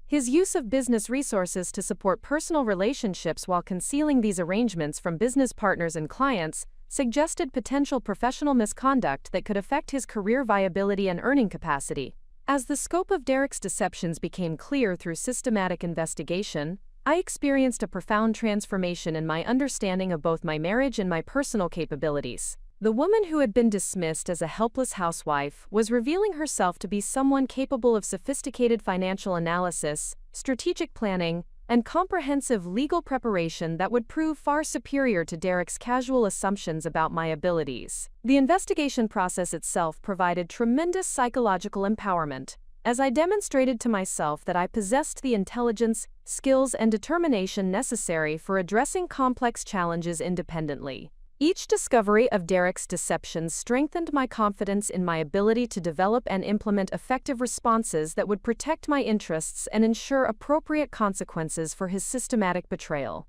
His use of business resources to support personal relationships while concealing these arrangements from business partners and clients suggested potential professional misconduct that could affect his career viability and earning capacity. As the scope of Derek's deceptions became clear through systematic investigation, I experienced a profound transformation in my understanding of both my marriage and my personal capabilities. The woman who had been dismissed as a helpless housewife was revealing herself to be someone capable of sophisticated financial analysis, strategic planning, and comprehensive legal preparation that would prove far superior to Derek's casual assumptions about my abilities. The investigation process itself provided tremendous psychological empowerment, as I demonstrated to myself that I possessed the intelligence, skills, and determination necessary for addressing complex challenges independently. Each discovery of Derek's deceptions strengthened my confidence in my ability to develop and implement effective responses that would protect my interests and ensure appropriate consequences for his systematic betrayal.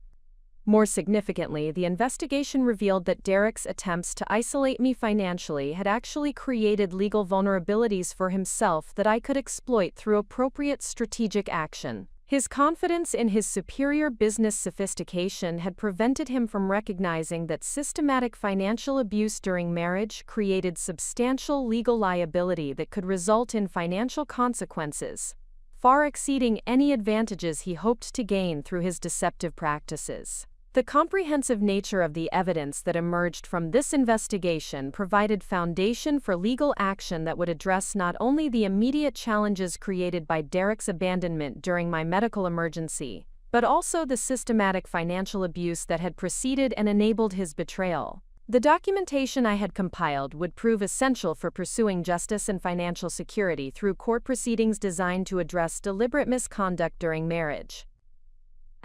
More significantly, the investigation revealed that Derek's attempts to isolate me financially had actually created legal vulnerabilities for himself that I could exploit through appropriate strategic action. His confidence in his superior business sophistication had prevented him from recognizing that systematic financial abuse during marriage created substantial legal liability that could result in financial consequences, far exceeding any advantages he hoped to gain through his deceptive practices. The comprehensive nature of the evidence that emerged from this investigation provided foundation for legal action that would address not only the immediate challenges created by Derek's abandonment during my medical emergency, but also the systematic financial abuse that had preceded and enabled his betrayal. The documentation I had compiled would prove essential for pursuing justice and financial security through court proceedings designed to address deliberate misconduct during marriage.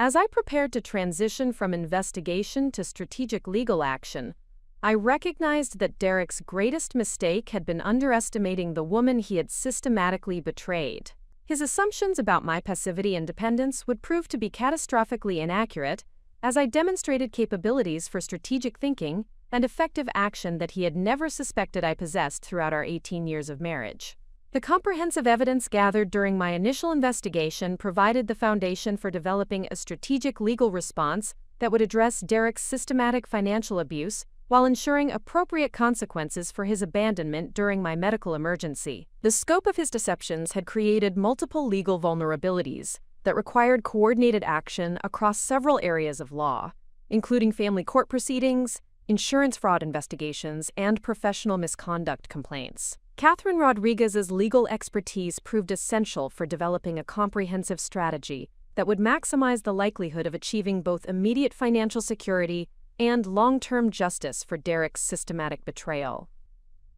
As I prepared to transition from investigation to strategic legal action, I recognized that Derek's greatest mistake had been underestimating the woman he had systematically betrayed. His assumptions about my passivity and dependence would prove to be catastrophically inaccurate, as I demonstrated capabilities for strategic thinking and effective action that he had never suspected I possessed throughout our 18 years of marriage. The comprehensive evidence gathered during my initial investigation provided the foundation for developing a strategic legal response that would address Derek's systematic financial abuse while ensuring appropriate consequences for his abandonment during my medical emergency. The scope of his deceptions had created multiple legal vulnerabilities that required coordinated action across several areas of law, including family court proceedings, insurance fraud investigations, and professional misconduct complaints. Catherine Rodriguez's legal expertise proved essential for developing a comprehensive strategy that would maximize the likelihood of achieving both immediate financial security and long-term justice for Derek's systematic betrayal.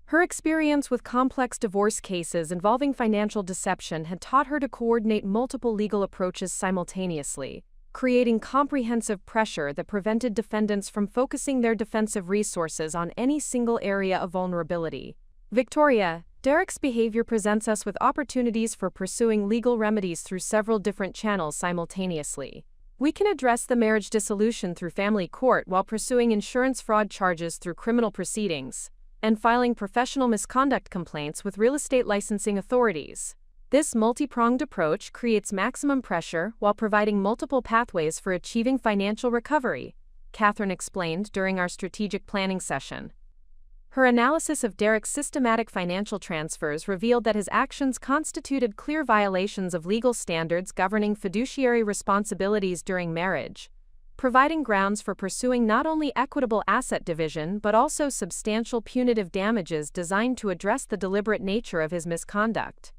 Her experience with complex divorce cases involving financial deception had taught her to coordinate multiple legal approaches simultaneously, creating comprehensive pressure that prevented defendants from focusing their defensive resources on any single area of vulnerability. Victoria, Derek's behavior presents us with opportunities for pursuing legal remedies through several different channels simultaneously. We can address the marriage dissolution through family court while pursuing insurance fraud charges through criminal proceedings, and filing professional misconduct complaints with real estate licensing authorities. This multi-pronged approach creates maximum pressure while providing multiple pathways for achieving financial recovery, Catherine explained during our strategic planning session. Her analysis of Derek's systematic financial transfers revealed that his actions constituted clear violations of legal standards governing fiduciary responsibilities during marriage, providing grounds for pursuing not only equitable asset division but also substantial punitive damages designed to address the deliberate nature of his misconduct.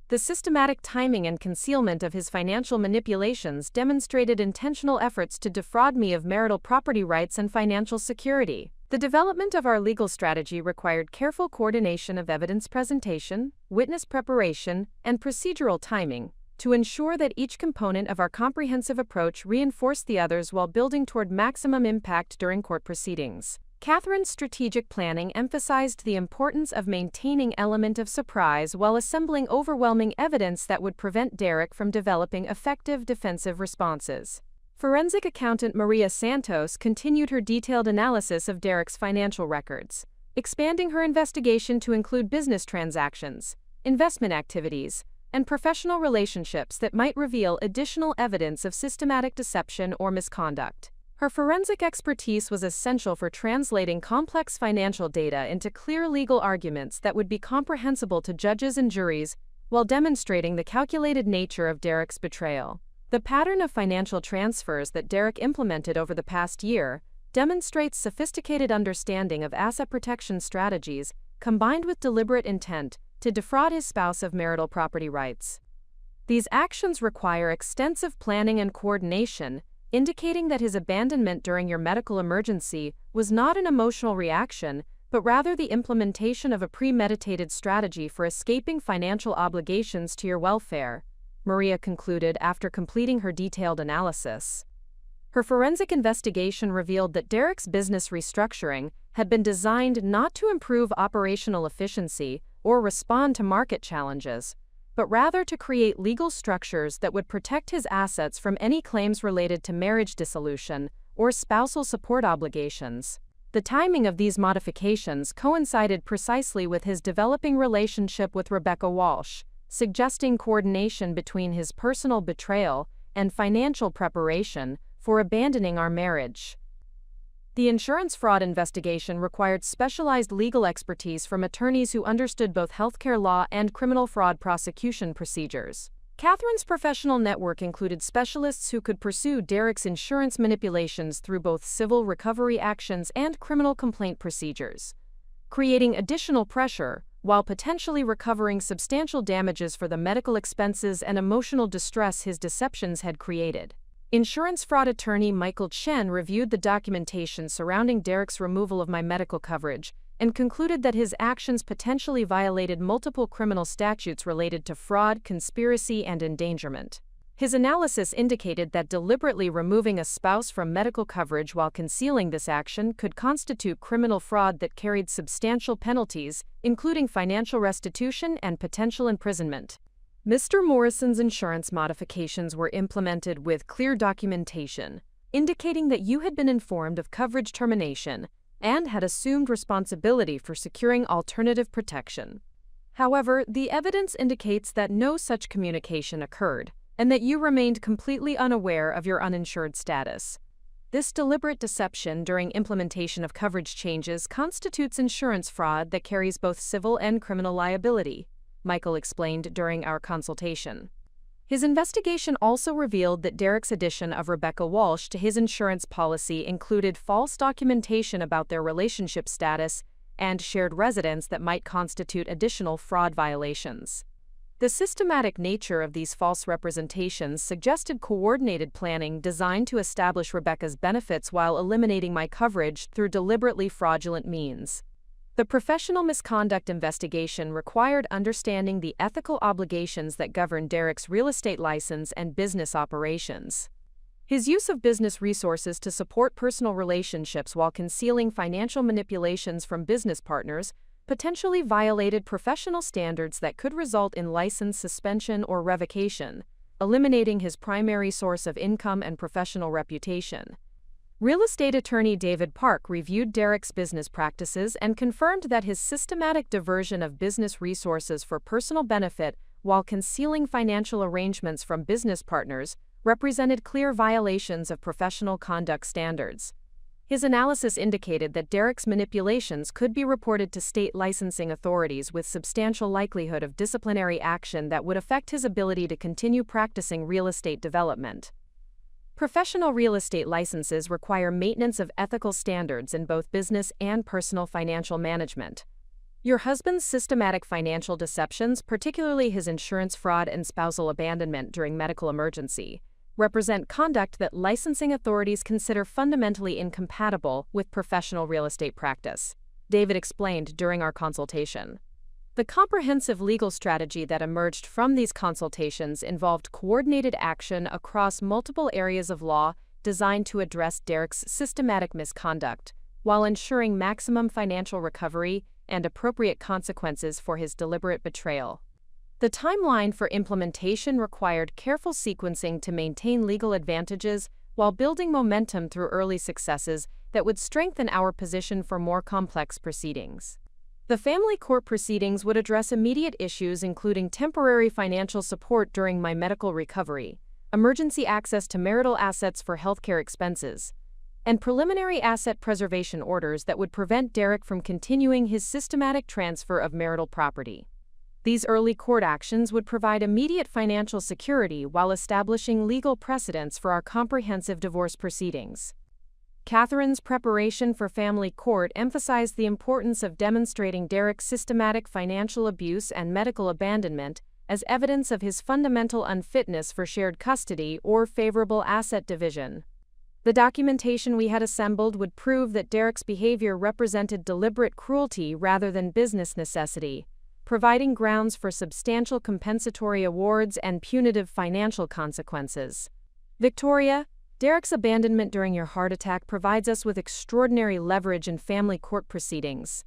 The systematic timing and concealment of his financial manipulations demonstrated intentional efforts to defraud me of marital property rights and financial security. The development of our legal strategy required careful coordination of evidence presentation, witness preparation, and procedural timing to ensure that each component of our comprehensive approach reinforced the others while building toward maximum impact during court proceedings. Catherine's strategic planning emphasized the importance of maintaining element of surprise while assembling overwhelming evidence that would prevent Derek from developing effective defensive responses. Forensic accountant Maria Santos continued her detailed analysis of Derek's financial records, expanding her investigation to include business transactions, investment activities, and professional relationships that might reveal additional evidence of systematic deception or misconduct. Her forensic expertise was essential for translating complex financial data into clear legal arguments that would be comprehensible to judges and juries while demonstrating the calculated nature of Derek's betrayal. The pattern of financial transfers that Derek implemented over the past year, demonstrates sophisticated understanding of asset protection strategies combined with deliberate intent to defraud his spouse of marital property rights. These actions require extensive planning and coordination, indicating that his abandonment during your medical emergency was not an emotional reaction, but rather the implementation of a premeditated strategy for escaping financial obligations to your welfare, Maria concluded after completing her detailed analysis. Her forensic investigation revealed that Derek's business restructuring had been designed not to improve operational efficiency or respond to market challenges, but rather to create legal structures that would protect his assets from any claims related to marriage dissolution or spousal support obligations. The timing of these modifications coincided precisely with his developing relationship with Rebecca Walsh, suggesting coordination between his personal betrayal and financial preparation for abandoning our marriage. The insurance fraud investigation required specialized legal expertise from attorneys who understood both healthcare law and criminal fraud prosecution procedures. Catherine's professional network included specialists who could pursue Derek's insurance manipulations through both civil recovery actions and criminal complaint procedures, creating additional pressure while potentially recovering substantial damages for the medical expenses and emotional distress his deceptions had created. Insurance fraud attorney Michael Chen reviewed the documentation surrounding Derek's removal of my medical coverage and concluded that his actions potentially violated multiple criminal statutes related to fraud, conspiracy, and endangerment. His analysis indicated that deliberately removing a spouse from medical coverage while concealing this action could constitute criminal fraud that carried substantial penalties, including financial restitution and potential imprisonment. Mr. Morrison's insurance modifications were implemented with clear documentation, indicating that you had been informed of coverage termination and had assumed responsibility for securing alternative protection. However, the evidence indicates that no such communication occurred, and that you remained completely unaware of your uninsured status. This deliberate deception during implementation of coverage changes constitutes insurance fraud that carries both civil and criminal liability, Michael explained during our consultation. His investigation also revealed that Derek's addition of Rebecca Walsh to his insurance policy included false documentation about their relationship status and shared residence that might constitute additional fraud violations. The systematic nature of these false representations suggested coordinated planning designed to establish Rebecca's benefits while eliminating my coverage through deliberately fraudulent means. The professional misconduct investigation required understanding the ethical obligations that govern Derek's real estate license and business operations. His use of business resources to support personal relationships while concealing financial manipulations from business partners potentially violated professional standards that could result in license suspension or revocation, eliminating his primary source of income and professional reputation. Real estate attorney David Park reviewed Derek's business practices and confirmed that his systematic diversion of business resources for personal benefit while concealing financial arrangements from business partners represented clear violations of professional conduct standards. His analysis indicated that Derek's manipulations could be reported to state licensing authorities with substantial likelihood of disciplinary action that would affect his ability to continue practicing real estate development. Professional real estate licenses require maintenance of ethical standards in both business and personal financial management. Your husband's systematic financial deceptions, particularly his insurance fraud and spousal abandonment during medical emergency, represent conduct that licensing authorities consider fundamentally incompatible with professional real estate practice, David explained during our consultation. The comprehensive legal strategy that emerged from these consultations involved coordinated action across multiple areas of law designed to address Derek's systematic misconduct, while ensuring maximum financial recovery and appropriate consequences for his deliberate betrayal. The timeline for implementation required careful sequencing to maintain legal advantages while building momentum through early successes that would strengthen our position for more complex proceedings. The family court proceedings would address immediate issues including temporary financial support during my medical recovery, emergency access to marital assets for healthcare expenses, and preliminary asset preservation orders that would prevent Derek from continuing his systematic transfer of marital property. These early court actions would provide immediate financial security while establishing legal precedents for our comprehensive divorce proceedings. Catherine's preparation for family court emphasized the importance of demonstrating Derek's systematic financial abuse and medical abandonment as evidence of his fundamental unfitness for shared custody or favorable asset division. The documentation we had assembled would prove that Derek's behavior represented deliberate cruelty rather than business necessity, providing grounds for substantial compensatory awards and punitive financial consequences. Victoria, Derek's abandonment during your heart attack provides us with extraordinary leverage in family court proceedings.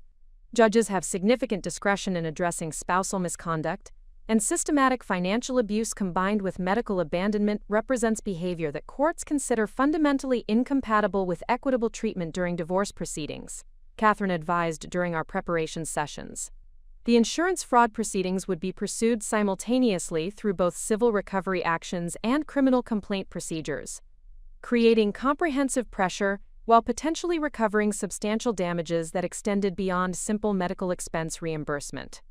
Judges have significant discretion in addressing spousal misconduct, and systematic financial abuse combined with medical abandonment represents behavior that courts consider fundamentally incompatible with equitable treatment during divorce proceedings, Catherine advised during our preparation sessions. The insurance fraud proceedings would be pursued simultaneously through both civil recovery actions and criminal complaint procedures, creating comprehensive pressure while potentially recovering substantial damages that extended beyond simple medical expense reimbursement.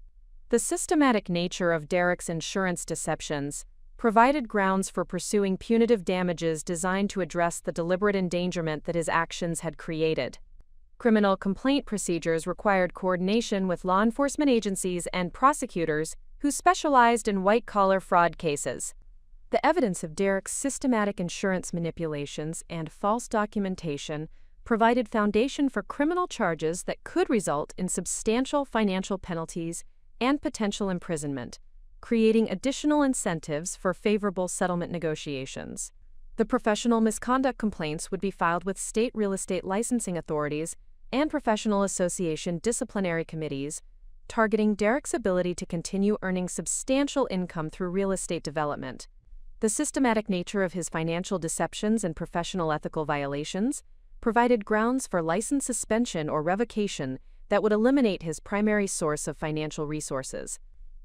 The systematic nature of Derek's insurance deceptions provided grounds for pursuing punitive damages designed to address the deliberate endangerment that his actions had created. Criminal complaint procedures required coordination with law enforcement agencies and prosecutors who specialized in white-collar fraud cases. The evidence of Derek's systematic insurance manipulations and false documentation provided foundation for criminal charges that could result in substantial financial penalties and potential imprisonment, creating additional incentives for favorable settlement negotiations. The professional misconduct complaints would be filed with state real estate licensing authorities and professional association disciplinary committees, targeting Derek's ability to continue earning substantial income through real estate development. The systematic nature of his financial deceptions and professional ethical violations provided grounds for license suspension or revocation that would eliminate his primary source of financial resources.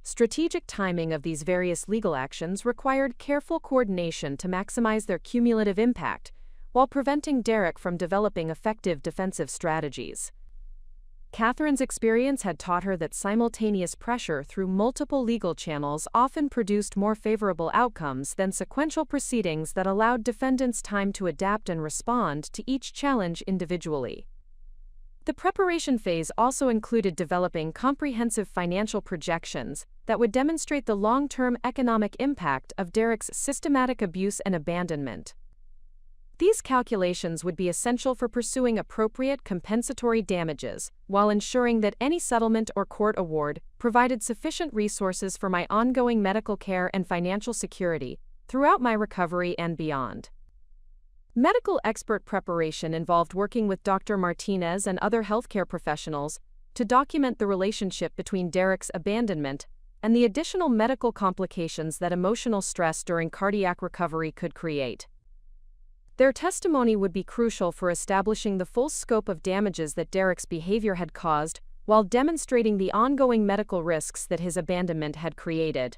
Strategic timing of these various legal actions required careful coordination to maximize their cumulative impact, while preventing Derek from developing effective defensive strategies. Catherine's experience had taught her that simultaneous pressure through multiple legal channels often produced more favorable outcomes than sequential proceedings that allowed defendants time to adapt and respond to each challenge individually. The preparation phase also included developing comprehensive financial projections that would demonstrate the long-term economic impact of Derek's systematic abuse and abandonment. These calculations would be essential for pursuing appropriate compensatory damages, while ensuring that any settlement or court award provided sufficient resources for my ongoing medical care and financial security throughout my recovery and beyond. Medical expert preparation involved working with Dr. Martinez and other healthcare professionals to document the relationship between Derek's abandonment and the additional medical complications that emotional stress during cardiac recovery could create. Their testimony would be crucial for establishing the full scope of damages that Derek's behavior had caused, while demonstrating the ongoing medical risks that his abandonment had created.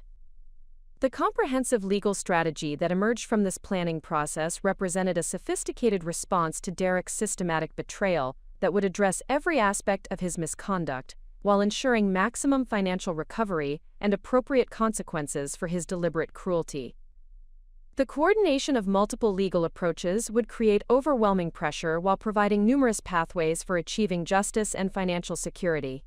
The comprehensive legal strategy that emerged from this planning process represented a sophisticated response to Derek's systematic betrayal that would address every aspect of his misconduct, while ensuring maximum financial recovery and appropriate consequences for his deliberate cruelty. The coordination of multiple legal approaches would create overwhelming pressure while providing numerous pathways for achieving justice and financial security.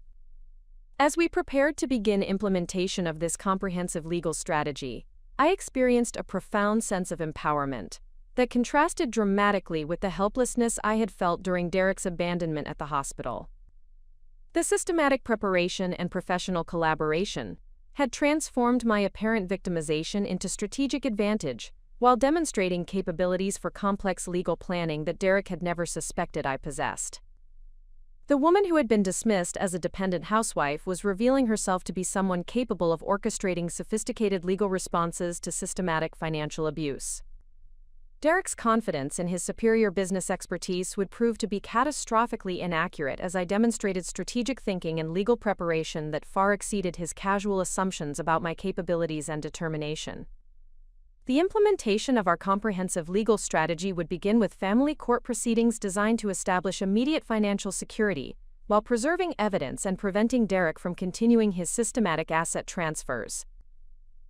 As we prepared to begin implementation of this comprehensive legal strategy, I experienced a profound sense of empowerment that contrasted dramatically with the helplessness I had felt during Derek's abandonment at the hospital. The systematic preparation and professional collaboration had transformed my apparent victimization into strategic advantage, while demonstrating capabilities for complex legal planning that Derek had never suspected I possessed. The woman who had been dismissed as a dependent housewife was revealing herself to be someone capable of orchestrating sophisticated legal responses to systematic financial abuse. Derek's confidence in his superior business expertise would prove to be catastrophically inaccurate as I demonstrated strategic thinking and legal preparation that far exceeded his casual assumptions about my capabilities and determination. The implementation of our comprehensive legal strategy would begin with family court proceedings designed to establish immediate financial security, while preserving evidence and preventing Derek from continuing his systematic asset transfers.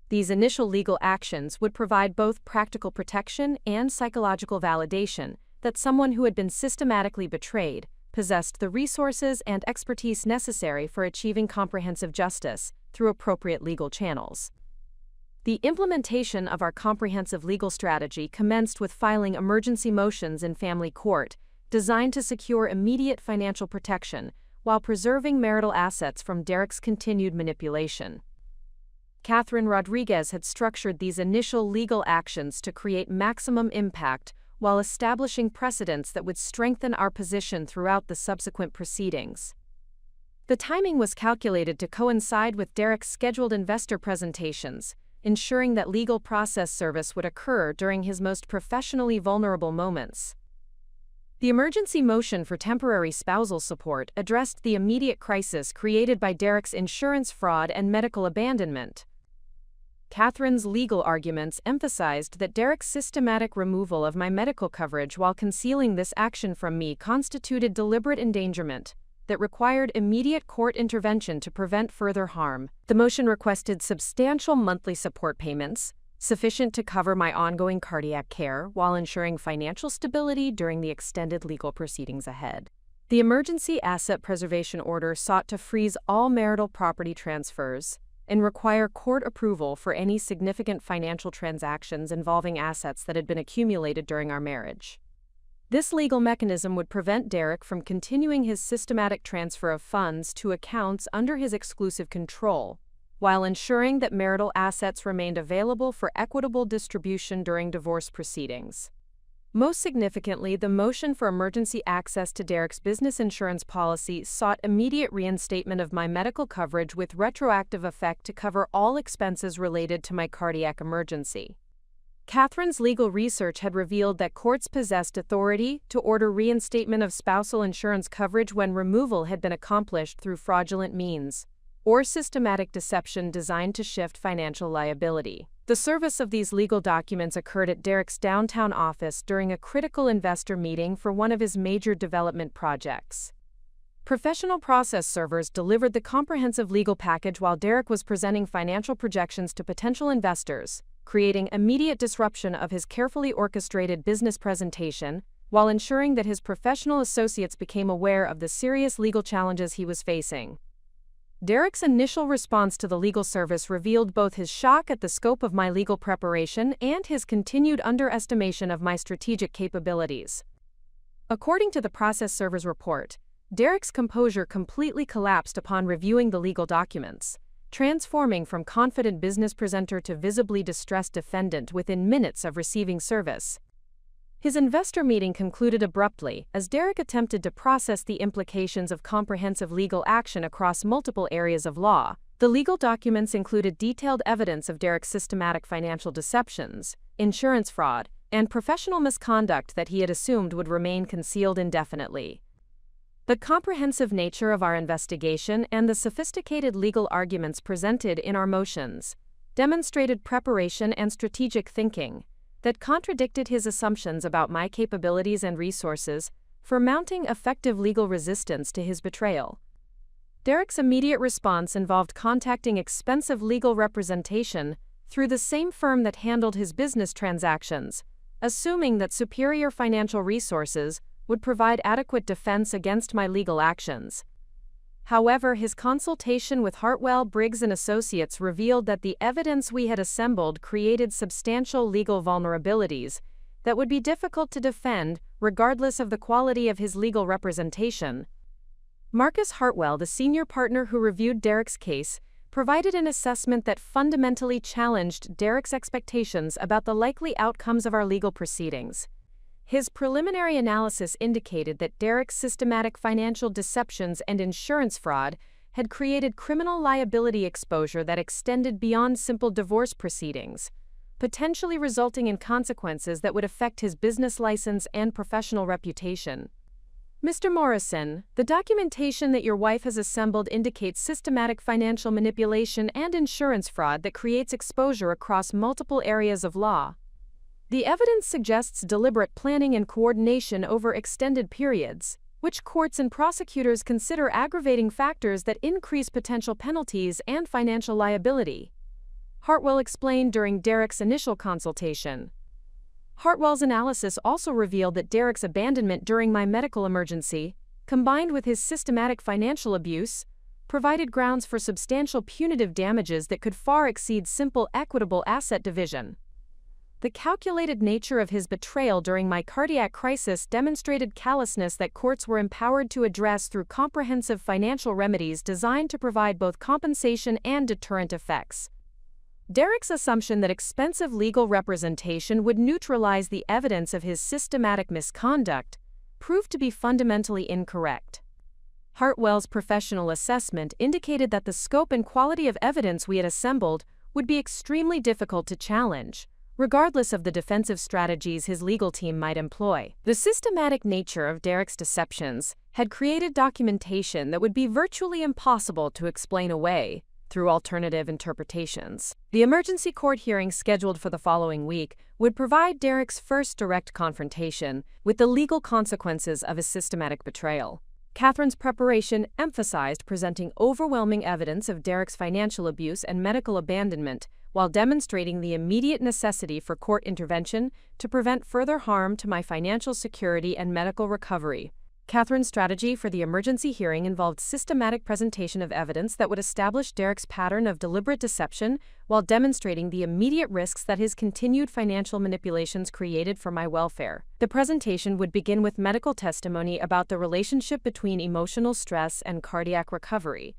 These initial legal actions would provide both practical protection and psychological validation that someone who had been systematically betrayed possessed the resources and expertise necessary for achieving comprehensive justice through appropriate legal channels. The implementation of our comprehensive legal strategy commenced with filing emergency motions in family court, designed to secure immediate financial protection while preserving marital assets from Derek's continued manipulation. Catherine Rodriguez had structured these initial legal actions to create maximum impact while establishing precedents that would strengthen our position throughout the subsequent proceedings. The timing was calculated to coincide with Derek's scheduled investor presentations, ensuring that legal process service would occur during his most professionally vulnerable moments. The emergency motion for temporary spousal support addressed the immediate crisis created by Derek's insurance fraud and medical abandonment. Catherine's legal arguments emphasized that Derek's systematic removal of my medical coverage while concealing this action from me constituted deliberate endangerment that required immediate court intervention to prevent further harm. The motion requested substantial monthly support payments, sufficient to cover my ongoing cardiac care while ensuring financial stability during the extended legal proceedings ahead. The emergency asset preservation order sought to freeze all marital property transfers and require court approval for any significant financial transactions involving assets that had been accumulated during our marriage. This legal mechanism would prevent Derek from continuing his systematic transfer of funds to accounts under his exclusive control, while ensuring that marital assets remained available for equitable distribution during divorce proceedings. Most significantly, the motion for emergency access to Derek's business insurance policy sought immediate reinstatement of my medical coverage with retroactive effect to cover all expenses related to my cardiac emergency. Catherine's legal research had revealed that courts possessed authority to order reinstatement of spousal insurance coverage when removal had been accomplished through fraudulent means or systematic deception designed to shift financial liability. The service of these legal documents occurred at Derek's downtown office during a critical investor meeting for one of his major development projects. Professional process servers delivered the comprehensive legal package while Derek was presenting financial projections to potential investors, creating immediate disruption of his carefully orchestrated business presentation, while ensuring that his professional associates became aware of the serious legal challenges he was facing. Derek's initial response to the legal service revealed both his shock at the scope of my legal preparation and his continued underestimation of my strategic capabilities. According to the process server's report, Derek's composure completely collapsed upon reviewing the legal documents, transforming from confident business presenter to visibly distressed defendant within minutes of receiving service. His investor meeting concluded abruptly as Derek attempted to process the implications of comprehensive legal action across multiple areas of law. The legal documents included detailed evidence of Derek's systematic financial deceptions, insurance fraud, and professional misconduct that he had assumed would remain concealed indefinitely. The comprehensive nature of our investigation and the sophisticated legal arguments presented in our motions demonstrated preparation and strategic thinking that contradicted his assumptions about my capabilities and resources for mounting effective legal resistance to his betrayal. Derek's immediate response involved contacting expensive legal representation through the same firm that handled his business transactions, assuming that superior financial resources would provide adequate defense against my legal actions. However, his consultation with Hartwell, Briggs & Associates revealed that the evidence we had assembled created substantial legal vulnerabilities that would be difficult to defend regardless of the quality of his legal representation. Marcus Hartwell, the senior partner who reviewed Derek's case, provided an assessment that fundamentally challenged Derek's expectations about the likely outcomes of our legal proceedings. His preliminary analysis indicated that Derek's systematic financial deceptions and insurance fraud had created criminal liability exposure that extended beyond simple divorce proceedings, potentially resulting in consequences that would affect his business license and professional reputation. Mr. Morrison, the documentation that your wife has assembled indicates systematic financial manipulation and insurance fraud that creates exposure across multiple areas of law. The evidence suggests deliberate planning and coordination over extended periods, which courts and prosecutors consider aggravating factors that increase potential penalties and financial liability. Hartwell explained during Derek's initial consultation. Hartwell's analysis also revealed that Derek's abandonment during my medical emergency, combined with his systematic financial abuse, provided grounds for substantial punitive damages that could far exceed simple equitable asset division. The calculated nature of his betrayal during my cardiac crisis demonstrated callousness that courts were empowered to address through comprehensive financial remedies designed to provide both compensation and deterrent effects. Derek's assumption that expensive legal representation would neutralize the evidence of his systematic misconduct proved to be fundamentally incorrect. Hartwell's professional assessment indicated that the scope and quality of evidence we had assembled would be extremely difficult to challenge, regardless of the defensive strategies his legal team might employ. The systematic nature of Derek's deceptions had created documentation that would be virtually impossible to explain away through alternative interpretations. The emergency court hearing scheduled for the following week would provide Derek's first direct confrontation with the legal consequences of his systematic betrayal. Catherine's preparation emphasized presenting overwhelming evidence of Derek's financial abuse and medical abandonment, while demonstrating the immediate necessity for court intervention to prevent further harm to my financial security and medical recovery. Catherine's strategy for the emergency hearing involved systematic presentation of evidence that would establish Derek's pattern of deliberate deception while demonstrating the immediate risks that his continued financial manipulations created for my welfare. The presentation would begin with medical testimony about the relationship between emotional stress and cardiac recovery,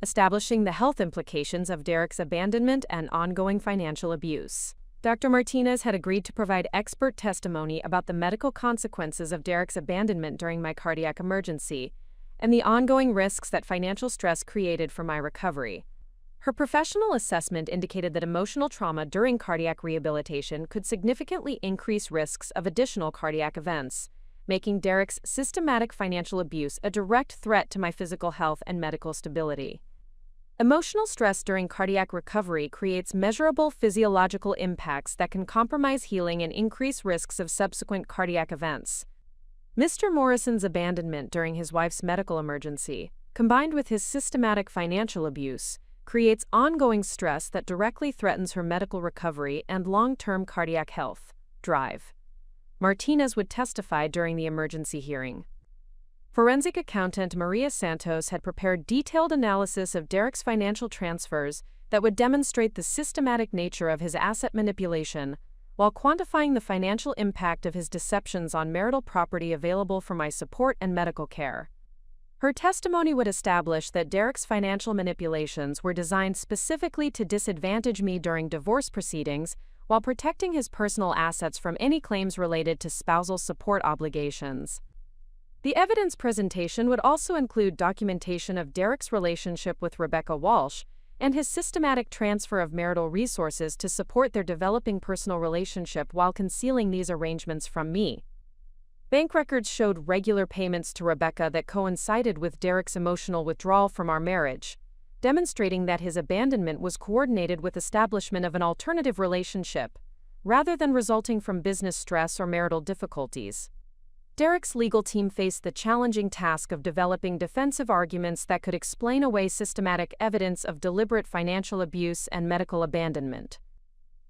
establishing the health implications of Derek's abandonment and ongoing financial abuse. Dr. Martinez had agreed to provide expert testimony about the medical consequences of Derek's abandonment during my cardiac emergency and the ongoing risks that financial stress created for my recovery. Her professional assessment indicated that emotional trauma during cardiac rehabilitation could significantly increase risks of additional cardiac events, making Derek's systematic financial abuse a direct threat to my physical health and medical stability. Emotional stress during cardiac recovery creates measurable physiological impacts that can compromise healing and increase risks of subsequent cardiac events. Mr. Morrison's abandonment during his wife's medical emergency, combined with his systematic financial abuse, creates ongoing stress that directly threatens her medical recovery and long-term cardiac health. Drive. Martinez would testify during the emergency hearing. Forensic accountant Maria Santos had prepared detailed analysis of Derek's financial transfers that would demonstrate the systematic nature of his asset manipulation, while quantifying the financial impact of his deceptions on marital property available for my support and medical care. Her testimony would establish that Derek's financial manipulations were designed specifically to disadvantage me during divorce proceedings while protecting his personal assets from any claims related to spousal support obligations. The evidence presentation would also include documentation of Derek's relationship with Rebecca Walsh and his systematic transfer of marital resources to support their developing personal relationship while concealing these arrangements from me. Bank records showed regular payments to Rebecca that coincided with Derek's emotional withdrawal from our marriage, demonstrating that his abandonment was coordinated with establishment of an alternative relationship, rather than resulting from business stress or marital difficulties. Derek's legal team faced the challenging task of developing defensive arguments that could explain away systematic evidence of deliberate financial abuse and medical abandonment.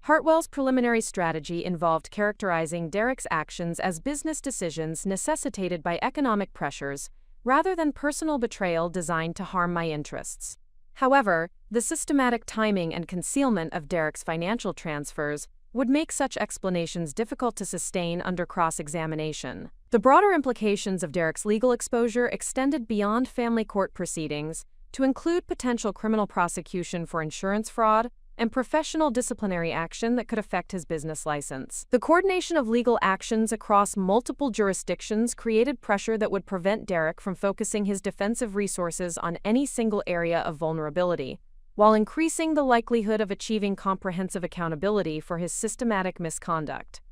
Hartwell's preliminary strategy involved characterizing Derek's actions as business decisions necessitated by economic pressures, rather than personal betrayal designed to harm my interests. However, the systematic timing and concealment of Derek's financial transfers would make such explanations difficult to sustain under cross-examination. The broader implications of Derek's legal exposure extended beyond family court proceedings to include potential criminal prosecution for insurance fraud and professional disciplinary action that could affect his business license. The coordination of legal actions across multiple jurisdictions created pressure that would prevent Derek from focusing his defensive resources on any single area of vulnerability, while increasing the likelihood of achieving comprehensive accountability for his systematic misconduct.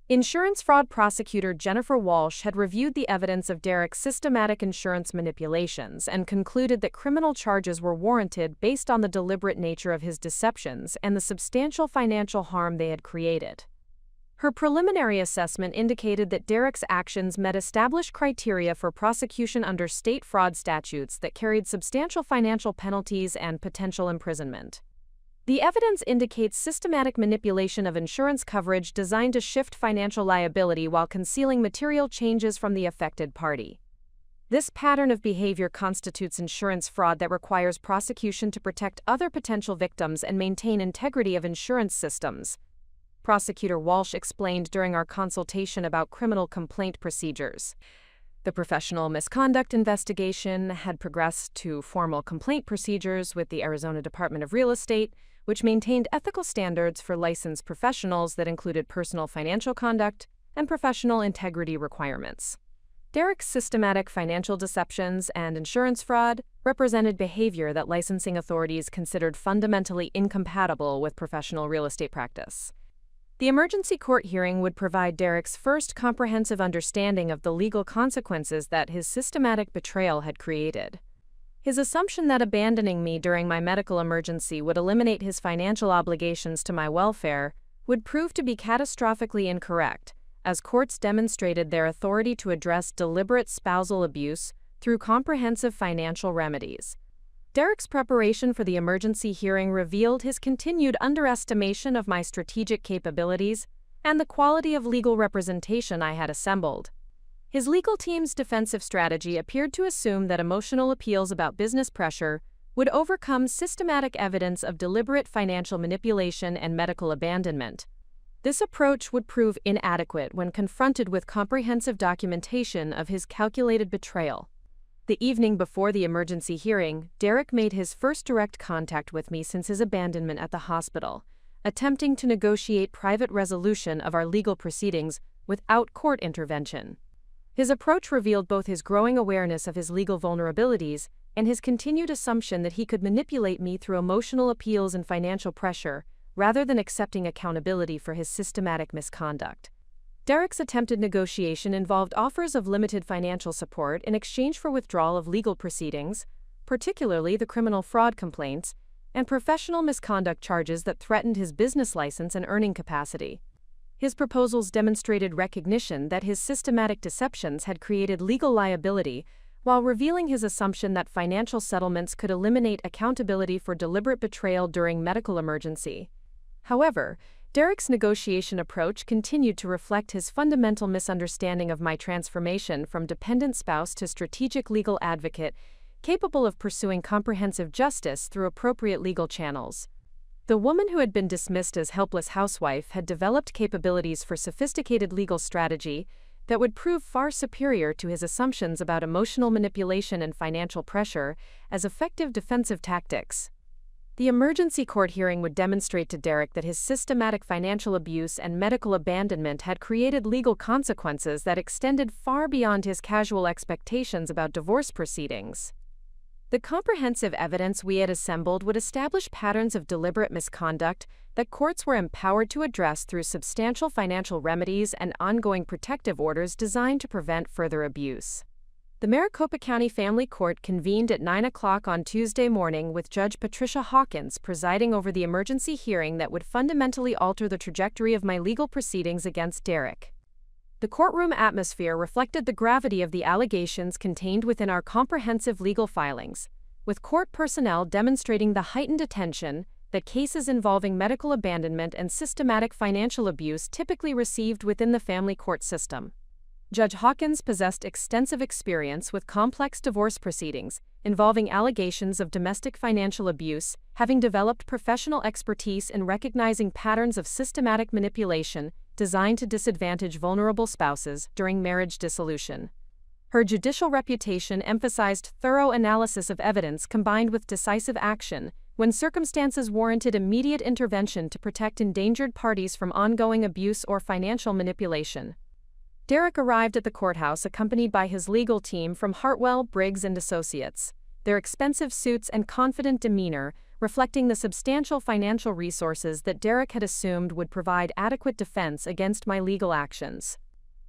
Insurance fraud prosecutor Jennifer Walsh had reviewed the evidence of Derek's systematic insurance manipulations and concluded that criminal charges were warranted based on the deliberate nature of his deceptions and the substantial financial harm they had created. Her preliminary assessment indicated that Derek's actions met established criteria for prosecution under state fraud statutes that carried substantial financial penalties and potential imprisonment. The evidence indicates systematic manipulation of insurance coverage designed to shift financial liability while concealing material changes from the affected party. This pattern of behavior constitutes insurance fraud that requires prosecution to protect other potential victims and maintain integrity of insurance systems. Prosecutor Walsh explained during our consultation about criminal complaint procedures. The professional misconduct investigation had progressed to formal complaint procedures with the Arizona Department of Real Estate, which maintained ethical standards for licensed professionals that included personal financial conduct and professional integrity requirements. Derek's systematic financial deceptions and insurance fraud represented behavior that licensing authorities considered fundamentally incompatible with professional real estate practice. The emergency court hearing would provide Derek's first comprehensive understanding of the legal consequences that his systematic betrayal had created. His assumption that abandoning me during my medical emergency would eliminate his financial obligations to my welfare would prove to be catastrophically incorrect, as courts demonstrated their authority to address deliberate spousal abuse through comprehensive financial remedies. Derek's preparation for the emergency hearing revealed his continued underestimation of my strategic capabilities and the quality of legal representation I had assembled. His legal team's defensive strategy appeared to assume that emotional appeals about business pressure would overcome systematic evidence of deliberate financial manipulation and medical abandonment. This approach would prove inadequate when confronted with comprehensive documentation of his calculated betrayal. The evening before the emergency hearing, Derek made his first direct contact with me since his abandonment at the hospital, attempting to negotiate private resolution of our legal proceedings without court intervention. His approach revealed both his growing awareness of his legal vulnerabilities and his continued assumption that he could manipulate me through emotional appeals and financial pressure, rather than accepting accountability for his systematic misconduct. Derek's attempted negotiation involved offers of limited financial support in exchange for withdrawal of legal proceedings, particularly the criminal fraud complaints, and professional misconduct charges that threatened his business license and earning capacity. His proposals demonstrated recognition that his systematic deceptions had created legal liability, while revealing his assumption that financial settlements could eliminate accountability for deliberate betrayal during medical emergency. However, Derek's negotiation approach continued to reflect his fundamental misunderstanding of my transformation from dependent spouse to strategic legal advocate, capable of pursuing comprehensive justice through appropriate legal channels. The woman who had been dismissed as helpless housewife had developed capabilities for sophisticated legal strategy that would prove far superior to his assumptions about emotional manipulation and financial pressure as effective defensive tactics. The emergency court hearing would demonstrate to Derek that his systematic financial abuse and medical abandonment had created legal consequences that extended far beyond his casual expectations about divorce proceedings. The comprehensive evidence we had assembled would establish patterns of deliberate misconduct that courts were empowered to address through substantial financial remedies and ongoing protective orders designed to prevent further abuse. The Maricopa County Family Court convened at 9 o'clock on Tuesday morning with Judge Patricia Hawkins presiding over the emergency hearing that would fundamentally alter the trajectory of my legal proceedings against Derek. The courtroom atmosphere reflected the gravity of the allegations contained within our comprehensive legal filings, with court personnel demonstrating the heightened attention that cases involving medical abandonment and systematic financial abuse typically received within the family court system. Judge Hawkins possessed extensive experience with complex divorce proceedings involving allegations of domestic financial abuse, having developed professional expertise in recognizing patterns of systematic manipulation designed to disadvantage vulnerable spouses during marriage dissolution. Her judicial reputation emphasized thorough analysis of evidence combined with decisive action when circumstances warranted immediate intervention to protect endangered parties from ongoing abuse or financial manipulation. Derek arrived at the courthouse accompanied by his legal team from Hartwell, Briggs & Associates, their expensive suits and confident demeanor reflecting the substantial financial resources that Derek had assumed would provide adequate defense against my legal actions.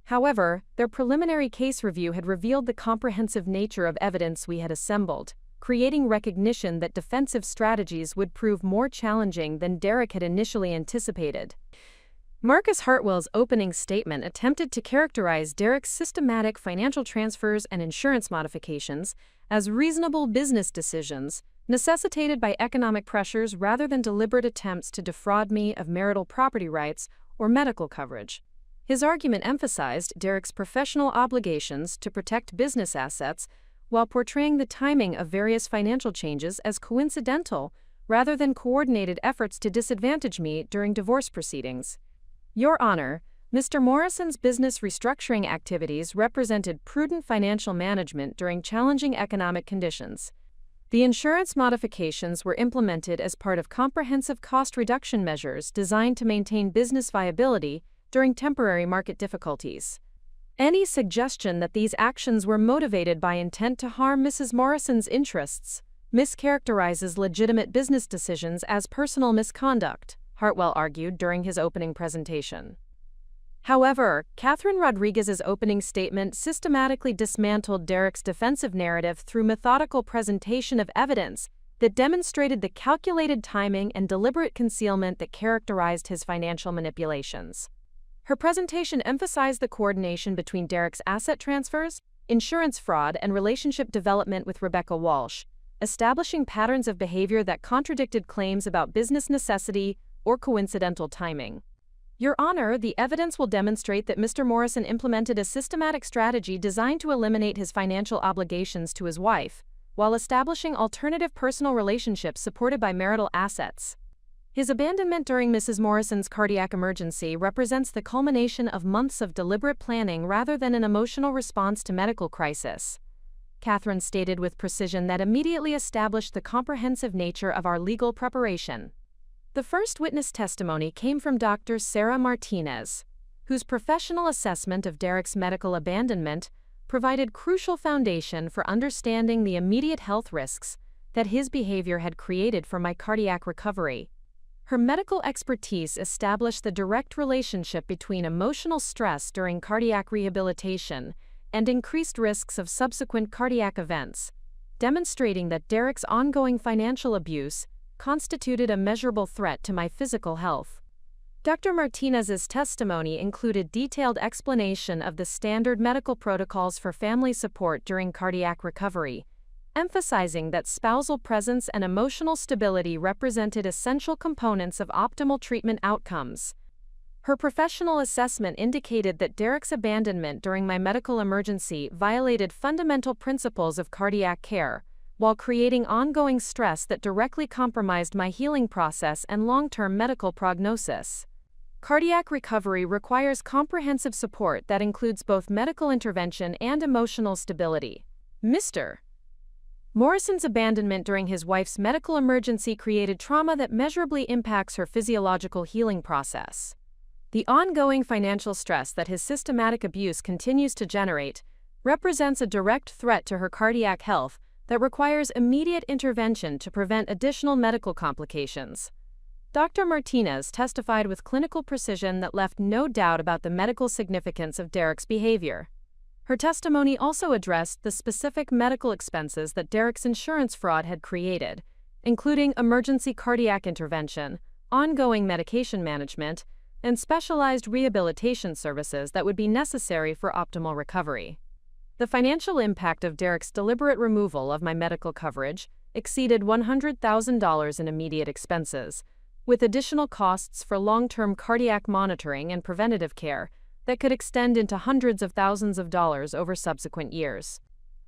However, their preliminary case review had revealed the comprehensive nature of evidence we had assembled, creating recognition that defensive strategies would prove more challenging than Derek had initially anticipated. Marcus Hartwell's opening statement attempted to characterize Derek's systematic financial transfers and insurance modifications as reasonable business decisions necessitated by economic pressures rather than deliberate attempts to defraud me of marital property rights or medical coverage. His argument emphasized Derek's professional obligations to protect business assets while portraying the timing of various financial changes as coincidental rather than coordinated efforts to disadvantage me during divorce proceedings. Your Honor, Mr. Morrison's business restructuring activities represented prudent financial management during challenging economic conditions. The insurance modifications were implemented as part of comprehensive cost reduction measures designed to maintain business viability during temporary market difficulties. Any suggestion that these actions were motivated by intent to harm Mrs. Morrison's interests mischaracterizes legitimate business decisions as personal misconduct, Hartwell argued during his opening presentation. However, Catherine Rodriguez's opening statement systematically dismantled Derek's defensive narrative through methodical presentation of evidence that demonstrated the calculated timing and deliberate concealment that characterized his financial manipulations. Her presentation emphasized the coordination between Derek's asset transfers, insurance fraud, and relationship development with Rebecca Walsh, establishing patterns of behavior that contradicted claims about business necessity or coincidental timing. Your Honor, the evidence will demonstrate that Mr. Morrison implemented a systematic strategy designed to eliminate his financial obligations to his wife, while establishing alternative personal relationships supported by marital assets. His abandonment during Mrs. Morrison's cardiac emergency represents the culmination of months of deliberate planning rather than an emotional response to medical crisis. Catherine stated with precision that immediately established the comprehensive nature of our legal preparation. The first witness testimony came from Dr. Sarah Martinez, whose professional assessment of Derek's medical abandonment provided crucial foundation for understanding the immediate health risks that his behavior had created for my cardiac recovery. Her medical expertise established the direct relationship between emotional stress during cardiac rehabilitation and increased risks of subsequent cardiac events, demonstrating that Derek's ongoing financial abuse constituted a measurable threat to my physical health. Dr. Martinez's testimony included detailed explanation of the standard medical protocols for family support during cardiac recovery, emphasizing that spousal presence and emotional stability represented essential components of optimal treatment outcomes. Her professional assessment indicated that Derek's abandonment during my medical emergency violated fundamental principles of cardiac care, while creating ongoing stress that directly compromised my healing process and long-term medical prognosis. Cardiac recovery requires comprehensive support that includes both medical intervention and emotional stability. Mr. Morrison's abandonment during his wife's medical emergency created trauma that measurably impacts her physiological healing process. The ongoing financial stress that his systematic abuse continues to generate represents a direct threat to her cardiac health that requires immediate intervention to prevent additional medical complications. Dr. Martinez testified with clinical precision that left no doubt about the medical significance of Derek's behavior. Her testimony also addressed the specific medical expenses that Derek's insurance fraud had created, including emergency cardiac intervention, ongoing medication management, and specialized rehabilitation services that would be necessary for optimal recovery. The financial impact of Derek's deliberate removal of my medical coverage exceeded $100,000 in immediate expenses, with additional costs for long-term cardiac monitoring and preventative care that could extend into hundreds of thousands of dollars over subsequent years.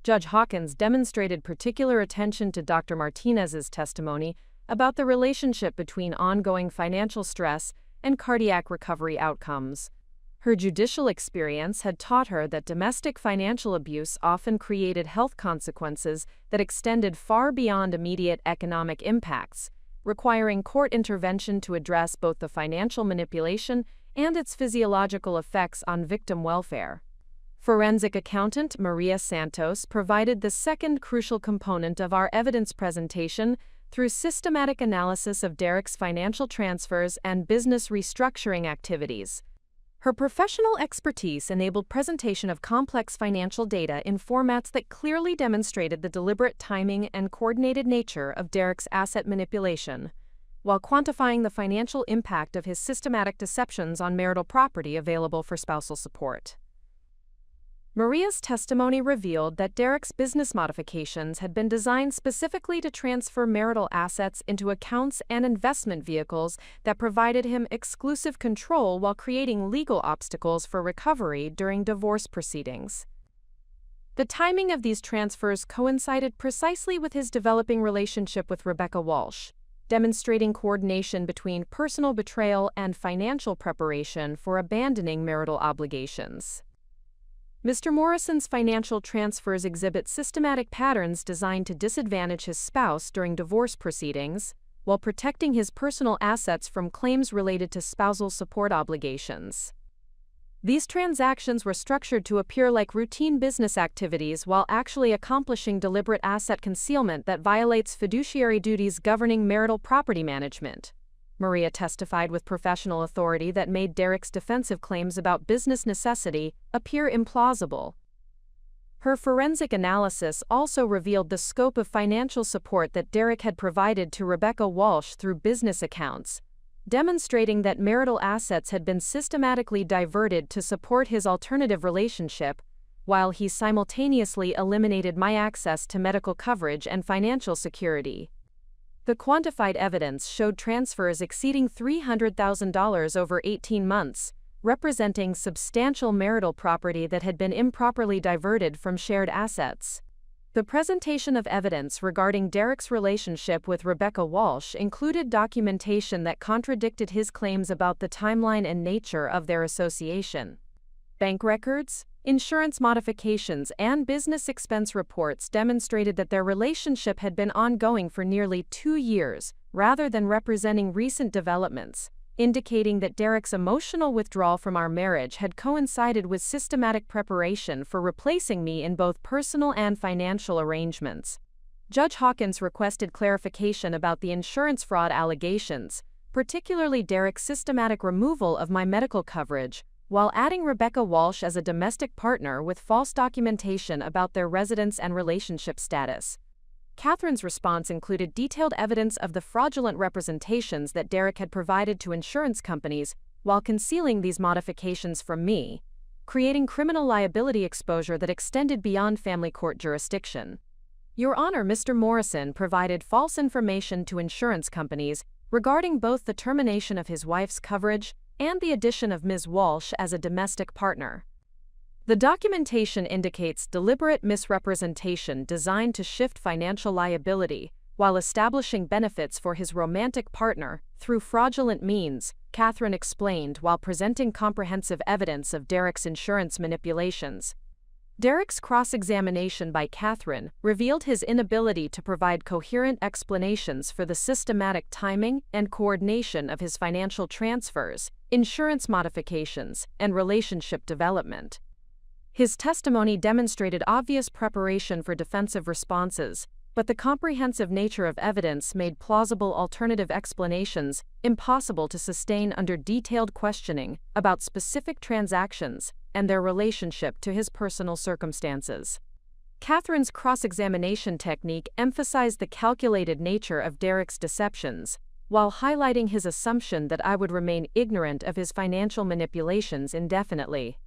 Judge Hawkins demonstrated particular attention to Dr. Martinez's testimony about the relationship between ongoing financial stress and cardiac recovery outcomes. Her judicial experience had taught her that domestic financial abuse often created health consequences that extended far beyond immediate economic impacts, requiring court intervention to address both the financial manipulation and its physiological effects on victim welfare. Forensic accountant Maria Santos provided the second crucial component of our evidence presentation through systematic analysis of Derek's financial transfers and business restructuring activities. Her professional expertise enabled presentation of complex financial data in formats that clearly demonstrated the deliberate timing and coordinated nature of Derek's asset manipulation, while quantifying the financial impact of his systematic deceptions on marital property available for spousal support. Maria's testimony revealed that Derek's business modifications had been designed specifically to transfer marital assets into accounts and investment vehicles that provided him exclusive control while creating legal obstacles for recovery during divorce proceedings. The timing of these transfers coincided precisely with his developing relationship with Rebecca Walsh, demonstrating coordination between personal betrayal and financial preparation for abandoning marital obligations. Mr. Morrison's financial transfers exhibit systematic patterns designed to disadvantage his spouse during divorce proceedings, while protecting his personal assets from claims related to spousal support obligations. These transactions were structured to appear like routine business activities while actually accomplishing deliberate asset concealment that violates fiduciary duties governing marital property management. Maria testified with professional authority that made Derek's defensive claims about business necessity appear implausible. Her forensic analysis also revealed the scope of financial support that Derek had provided to Rebecca Walsh through business accounts, demonstrating that marital assets had been systematically diverted to support his alternative relationship, while he simultaneously eliminated my access to medical coverage and financial security. The quantified evidence showed transfers exceeding $300,000 over 18 months, representing substantial marital property that had been improperly diverted from shared assets. The presentation of evidence regarding Derek's relationship with Rebecca Walsh included documentation that contradicted his claims about the timeline and nature of their association. Bank records, insurance modifications, and business expense reports demonstrated that their relationship had been ongoing for nearly 2 years, rather than representing recent developments, indicating that Derek's emotional withdrawal from our marriage had coincided with systematic preparation for replacing me in both personal and financial arrangements. Judge Hawkins requested clarification about the insurance fraud allegations, particularly Derek's systematic removal of my medical coverage, while adding Rebecca Walsh as a domestic partner with false documentation about their residence and relationship status. Catherine's response included detailed evidence of the fraudulent representations that Derek had provided to insurance companies while concealing these modifications from me, creating criminal liability exposure that extended beyond family court jurisdiction. Your Honor, Mr. Morrison provided false information to insurance companies regarding both the termination of his wife's coverage and the addition of Ms. Walsh as a domestic partner. The documentation indicates deliberate misrepresentation designed to shift financial liability while establishing benefits for his romantic partner through fraudulent means, Catherine explained while presenting comprehensive evidence of Derek's insurance manipulations. Derek's cross-examination by Catherine revealed his inability to provide coherent explanations for the systematic timing and coordination of his financial transfers, insurance modifications, and relationship development. His testimony demonstrated obvious preparation for defensive responses, but the comprehensive nature of evidence made plausible alternative explanations impossible to sustain under detailed questioning about specific transactions and their relationship to his personal circumstances. Catherine's cross-examination technique emphasized the calculated nature of Derek's deceptions, while highlighting his assumption that I would remain ignorant of his financial manipulations indefinitely.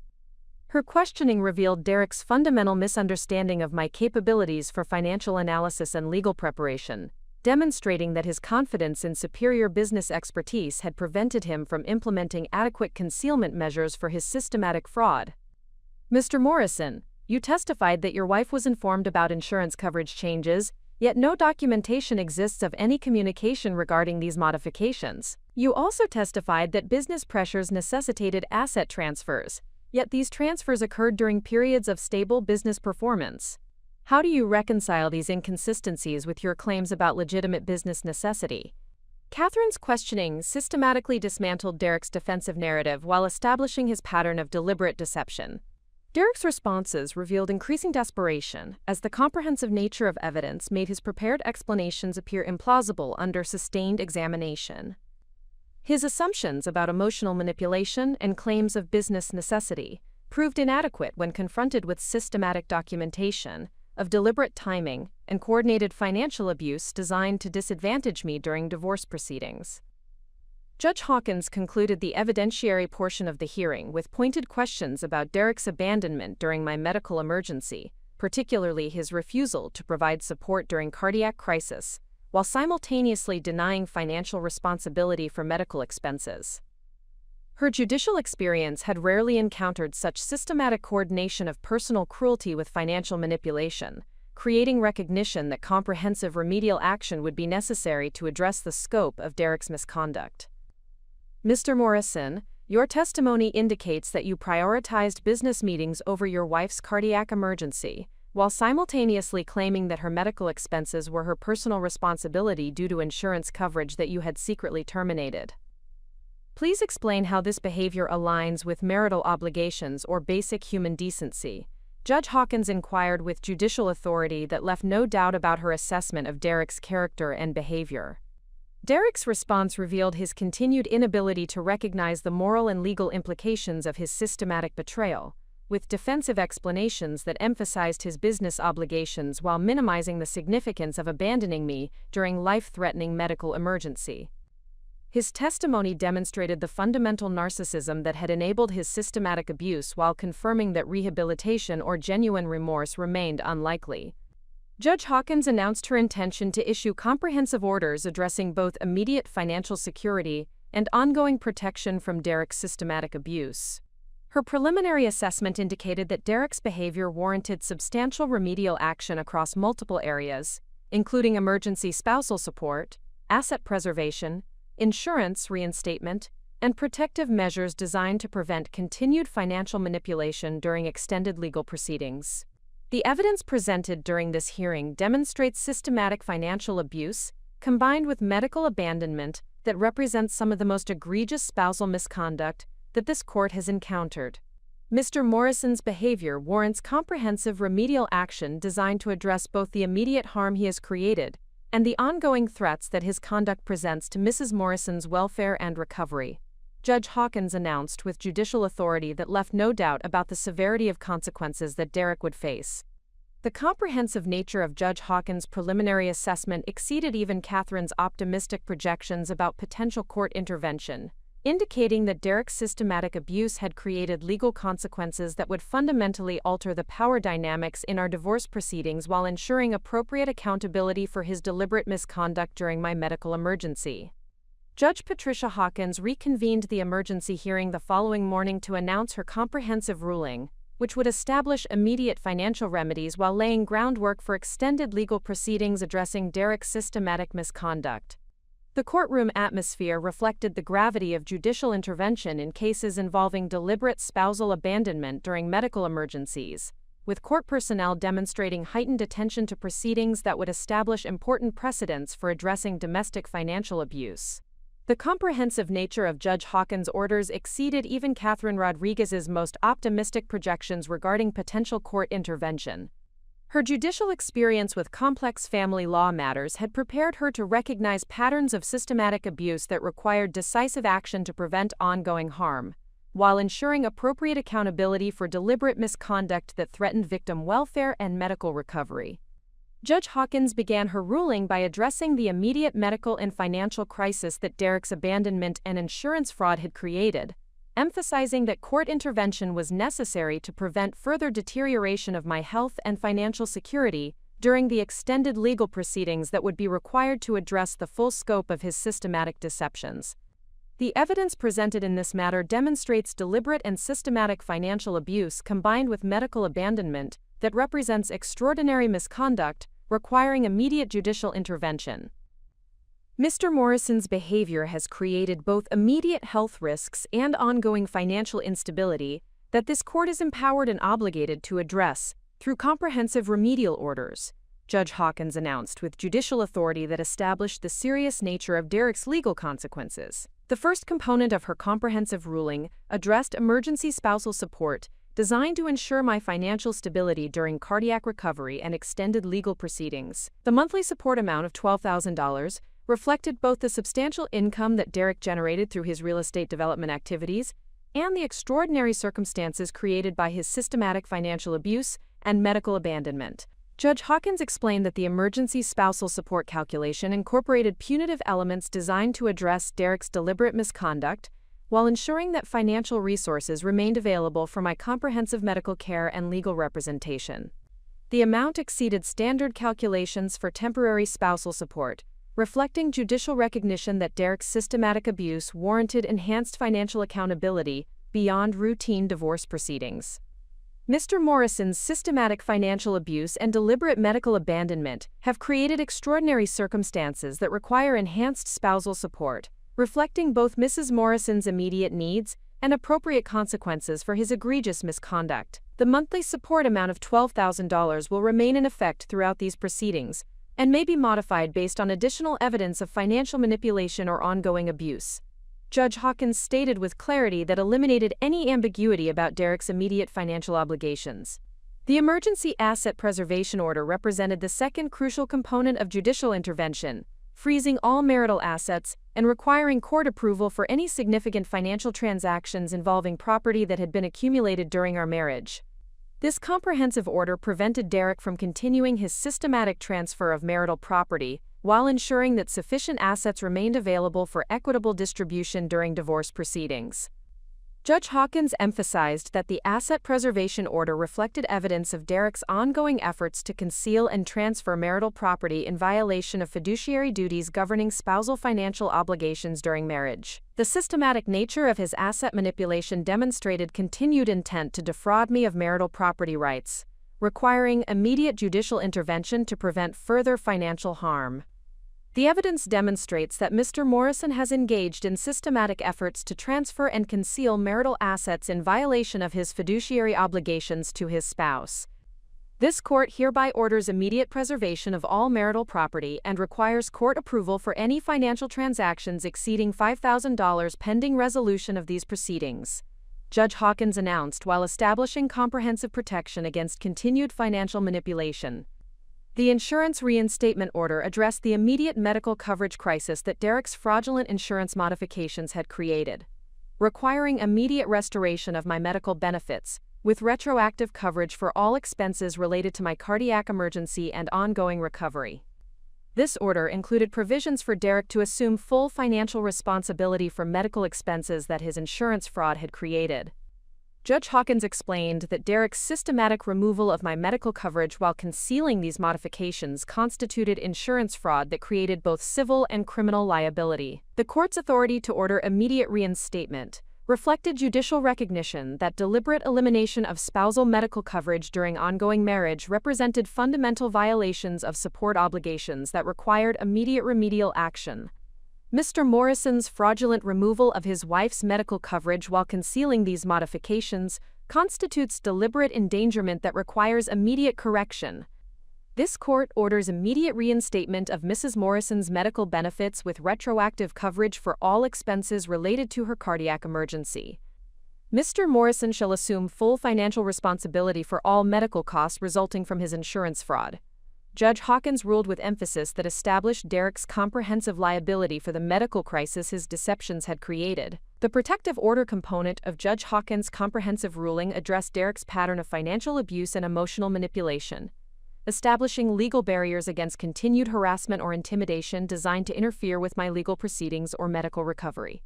Her questioning revealed Derek's fundamental misunderstanding of my capabilities for financial analysis and legal preparation, demonstrating that his confidence in superior business expertise had prevented him from implementing adequate concealment measures for his systematic fraud. Mr. Morrison, you testified that your wife was informed about insurance coverage changes, yet no documentation exists of any communication regarding these modifications. You also testified that business pressures necessitated asset transfers, yet these transfers occurred during periods of stable business performance. How do you reconcile these inconsistencies with your claims about legitimate business necessity? Catherine's questioning systematically dismantled Derek's defensive narrative while establishing his pattern of deliberate deception. Derek's responses revealed increasing desperation, as the comprehensive nature of evidence made his prepared explanations appear implausible under sustained examination. His assumptions about emotional manipulation and claims of business necessity proved inadequate when confronted with systematic documentation of deliberate timing and coordinated financial abuse designed to disadvantage me during divorce proceedings. Judge Hawkins concluded the evidentiary portion of the hearing with pointed questions about Derek's abandonment during my medical emergency, particularly his refusal to provide support during cardiac crisis, while simultaneously denying financial responsibility for medical expenses. Her judicial experience had rarely encountered such systematic coordination of personal cruelty with financial manipulation, creating recognition that comprehensive remedial action would be necessary to address the scope of Derek's misconduct. Mr. Morrison, your testimony indicates that you prioritized business meetings over your wife's cardiac emergency, while simultaneously claiming that her medical expenses were her personal responsibility due to insurance coverage that you had secretly terminated. Please explain how this behavior aligns with marital obligations or basic human decency. Judge Hawkins inquired with judicial authority that left no doubt about her assessment of Derek's character and behavior. Derek's response revealed his continued inability to recognize the moral and legal implications of his systematic betrayal, with defensive explanations that emphasized his business obligations while minimizing the significance of abandoning me during life-threatening medical emergency. His testimony demonstrated the fundamental narcissism that had enabled his systematic abuse while confirming that rehabilitation or genuine remorse remained unlikely. Judge Hawkins announced her intention to issue comprehensive orders addressing both immediate financial security and ongoing protection from Derek's systematic abuse. Her preliminary assessment indicated that Derek's behavior warranted substantial remedial action across multiple areas, including emergency spousal support, asset preservation, insurance reinstatement, and protective measures designed to prevent continued financial manipulation during extended legal proceedings. The evidence presented during this hearing demonstrates systematic financial abuse, combined with medical abandonment, that represents some of the most egregious spousal misconduct that this court has encountered. Mr. Morrison's behavior warrants comprehensive remedial action designed to address both the immediate harm he has created and the ongoing threats that his conduct presents to Mrs. Morrison's welfare and recovery. Judge Hawkins announced with judicial authority that left no doubt about the severity of consequences that Derek would face. The comprehensive nature of Judge Hawkins' preliminary assessment exceeded even Catherine's optimistic projections about potential court intervention, indicating that Derek's systematic abuse had created legal consequences that would fundamentally alter the power dynamics in our divorce proceedings while ensuring appropriate accountability for his deliberate misconduct during my medical emergency. Judge Patricia Hawkins reconvened the emergency hearing the following morning to announce her comprehensive ruling, which would establish immediate financial remedies while laying groundwork for extended legal proceedings addressing Derek's systematic misconduct. The courtroom atmosphere reflected the gravity of judicial intervention in cases involving deliberate spousal abandonment during medical emergencies, with court personnel demonstrating heightened attention to proceedings that would establish important precedents for addressing domestic financial abuse. The comprehensive nature of Judge Hawkins' orders exceeded even Catherine Rodriguez's most optimistic projections regarding potential court intervention. Her judicial experience with complex family law matters had prepared her to recognize patterns of systematic abuse that required decisive action to prevent ongoing harm, while ensuring appropriate accountability for deliberate misconduct that threatened victim welfare and medical recovery. Judge Hawkins began her ruling by addressing the immediate medical and financial crisis that Derek's abandonment and insurance fraud had created, emphasizing that court intervention was necessary to prevent further deterioration of my health and financial security during the extended legal proceedings that would be required to address the full scope of his systematic deceptions. The evidence presented in this matter demonstrates deliberate and systematic financial abuse combined with medical abandonment that represents extraordinary misconduct requiring immediate judicial intervention. Mr. Morrison's behavior has created both immediate health risks and ongoing financial instability that this court is empowered and obligated to address through comprehensive remedial orders, Judge Hawkins announced with judicial authority that established the serious nature of Derek's legal consequences. The first component of her comprehensive ruling addressed emergency spousal support designed to ensure my financial stability during cardiac recovery and extended legal proceedings. The monthly support amount of $12,000 reflected both the substantial income that Derek generated through his real estate development activities and the extraordinary circumstances created by his systematic financial abuse and medical abandonment. Judge Hawkins explained that the emergency spousal support calculation incorporated punitive elements designed to address Derek's deliberate misconduct, while ensuring that financial resources remained available for my comprehensive medical care and legal representation. The amount exceeded standard calculations for temporary spousal support, reflecting judicial recognition that Derek's systematic abuse warranted enhanced financial accountability beyond routine divorce proceedings. Mr. Morrison's systematic financial abuse and deliberate medical abandonment have created extraordinary circumstances that require enhanced spousal support, reflecting both Mrs. Morrison's immediate needs and appropriate consequences for his egregious misconduct. The monthly support amount of $12,000 will remain in effect throughout these proceedings and may be modified based on additional evidence of financial manipulation or ongoing abuse. Judge Hawkins stated with clarity that eliminated any ambiguity about Derek's immediate financial obligations. The emergency asset preservation order represented the second crucial component of judicial intervention, freezing all marital assets and requiring court approval for any significant financial transactions involving property that had been accumulated during our marriage. This comprehensive order prevented Derek from continuing his systematic transfer of marital property, while ensuring that sufficient assets remained available for equitable distribution during divorce proceedings. Judge Hawkins emphasized that the asset preservation order reflected evidence of Derek's ongoing efforts to conceal and transfer marital property in violation of fiduciary duties governing spousal financial obligations during marriage. The systematic nature of his asset manipulation demonstrated continued intent to defraud me of marital property rights, requiring immediate judicial intervention to prevent further financial harm. The evidence demonstrates that Mr. Morrison has engaged in systematic efforts to transfer and conceal marital assets in violation of his fiduciary obligations to his spouse. This court hereby orders immediate preservation of all marital property and requires court approval for any financial transactions exceeding $5,000 pending resolution of these proceedings, Judge Hawkins announced while establishing comprehensive protection against continued financial manipulation. The insurance reinstatement order addressed the immediate medical coverage crisis that Derek's fraudulent insurance modifications had created, requiring immediate restoration of my medical benefits, with retroactive coverage for all expenses related to my cardiac emergency and ongoing recovery. This order included provisions for Derek to assume full financial responsibility for medical expenses that his insurance fraud had created. Judge Hawkins explained that Derek's systematic removal of my medical coverage while concealing these modifications constituted insurance fraud that created both civil and criminal liability. The court's authority to order immediate reinstatement reflected judicial recognition that deliberate elimination of spousal medical coverage during ongoing marriage represented fundamental violations of support obligations that required immediate remedial action. Mr. Morrison's fraudulent removal of his wife's medical coverage while concealing these modifications constitutes deliberate endangerment that requires immediate correction. This court orders immediate reinstatement of Mrs. Morrison's medical benefits with retroactive coverage for all expenses related to her cardiac emergency. Mr. Morrison shall assume full financial responsibility for all medical costs resulting from his insurance fraud. Judge Hawkins ruled with emphasis that established Derek's comprehensive liability for the medical crisis his deceptions had created. The protective order component of Judge Hawkins' comprehensive ruling addressed Derek's pattern of financial abuse and emotional manipulation, establishing legal barriers against continued harassment or intimidation designed to interfere with my legal proceedings or medical recovery.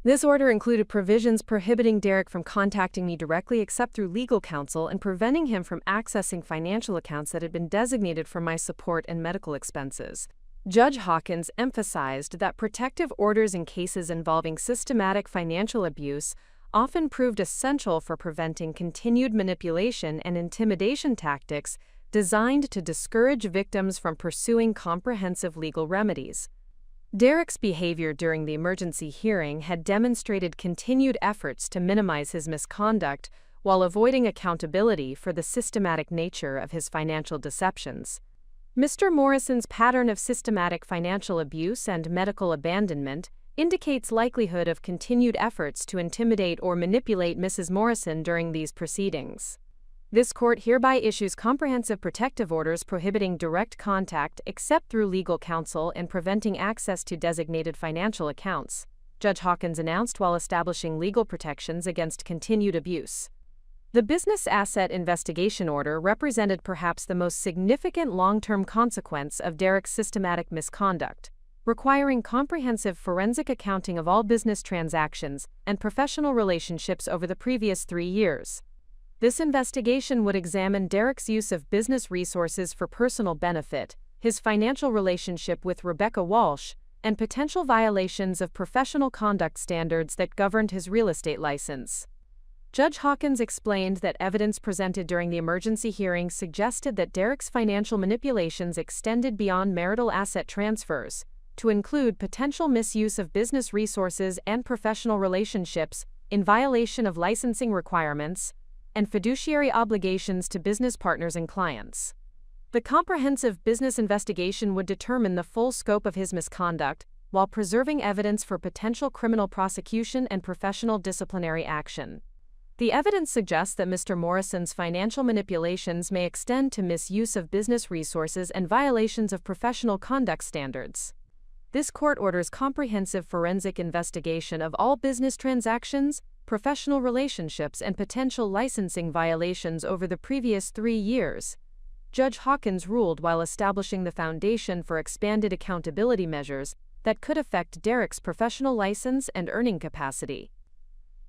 This order included provisions prohibiting Derek from contacting me directly except through legal counsel and preventing him from accessing financial accounts that had been designated for my support and medical expenses. Judge Hawkins emphasized that protective orders in cases involving systematic financial abuse often proved essential for preventing continued manipulation and intimidation tactics designed to discourage victims from pursuing comprehensive legal remedies. Derek's behavior during the emergency hearing had demonstrated continued efforts to minimize his misconduct while avoiding accountability for the systematic nature of his financial deceptions. Mr. Morrison's pattern of systematic financial abuse and medical abandonment indicates likelihood of continued efforts to intimidate or manipulate Mrs. Morrison during these proceedings. This court hereby issues comprehensive protective orders prohibiting direct contact except through legal counsel and preventing access to designated financial accounts, Judge Hawkins announced while establishing legal protections against continued abuse. The business asset investigation order represented perhaps the most significant long-term consequence of Derek's systematic misconduct, requiring comprehensive forensic accounting of all business transactions and professional relationships over the previous 3 years. This investigation would examine Derek's use of business resources for personal benefit, his financial relationship with Rebecca Walsh, and potential violations of professional conduct standards that governed his real estate license. Judge Hawkins explained that evidence presented during the emergency hearing suggested that Derek's financial manipulations extended beyond marital asset transfers, to include potential misuse of business resources and professional relationships in violation of licensing requirements and fiduciary obligations to business partners and clients. The comprehensive business investigation would determine the full scope of his misconduct while preserving evidence for potential criminal prosecution and professional disciplinary action. The evidence suggests that Mr. Morrison's financial manipulations may extend to misuse of business resources and violations of professional conduct standards. This court orders comprehensive forensic investigation of all business transactions, professional relationships, and potential licensing violations over the previous 3 years. Judge Hawkins ruled while establishing the foundation for expanded accountability measures that could affect Derek's professional license and earning capacity.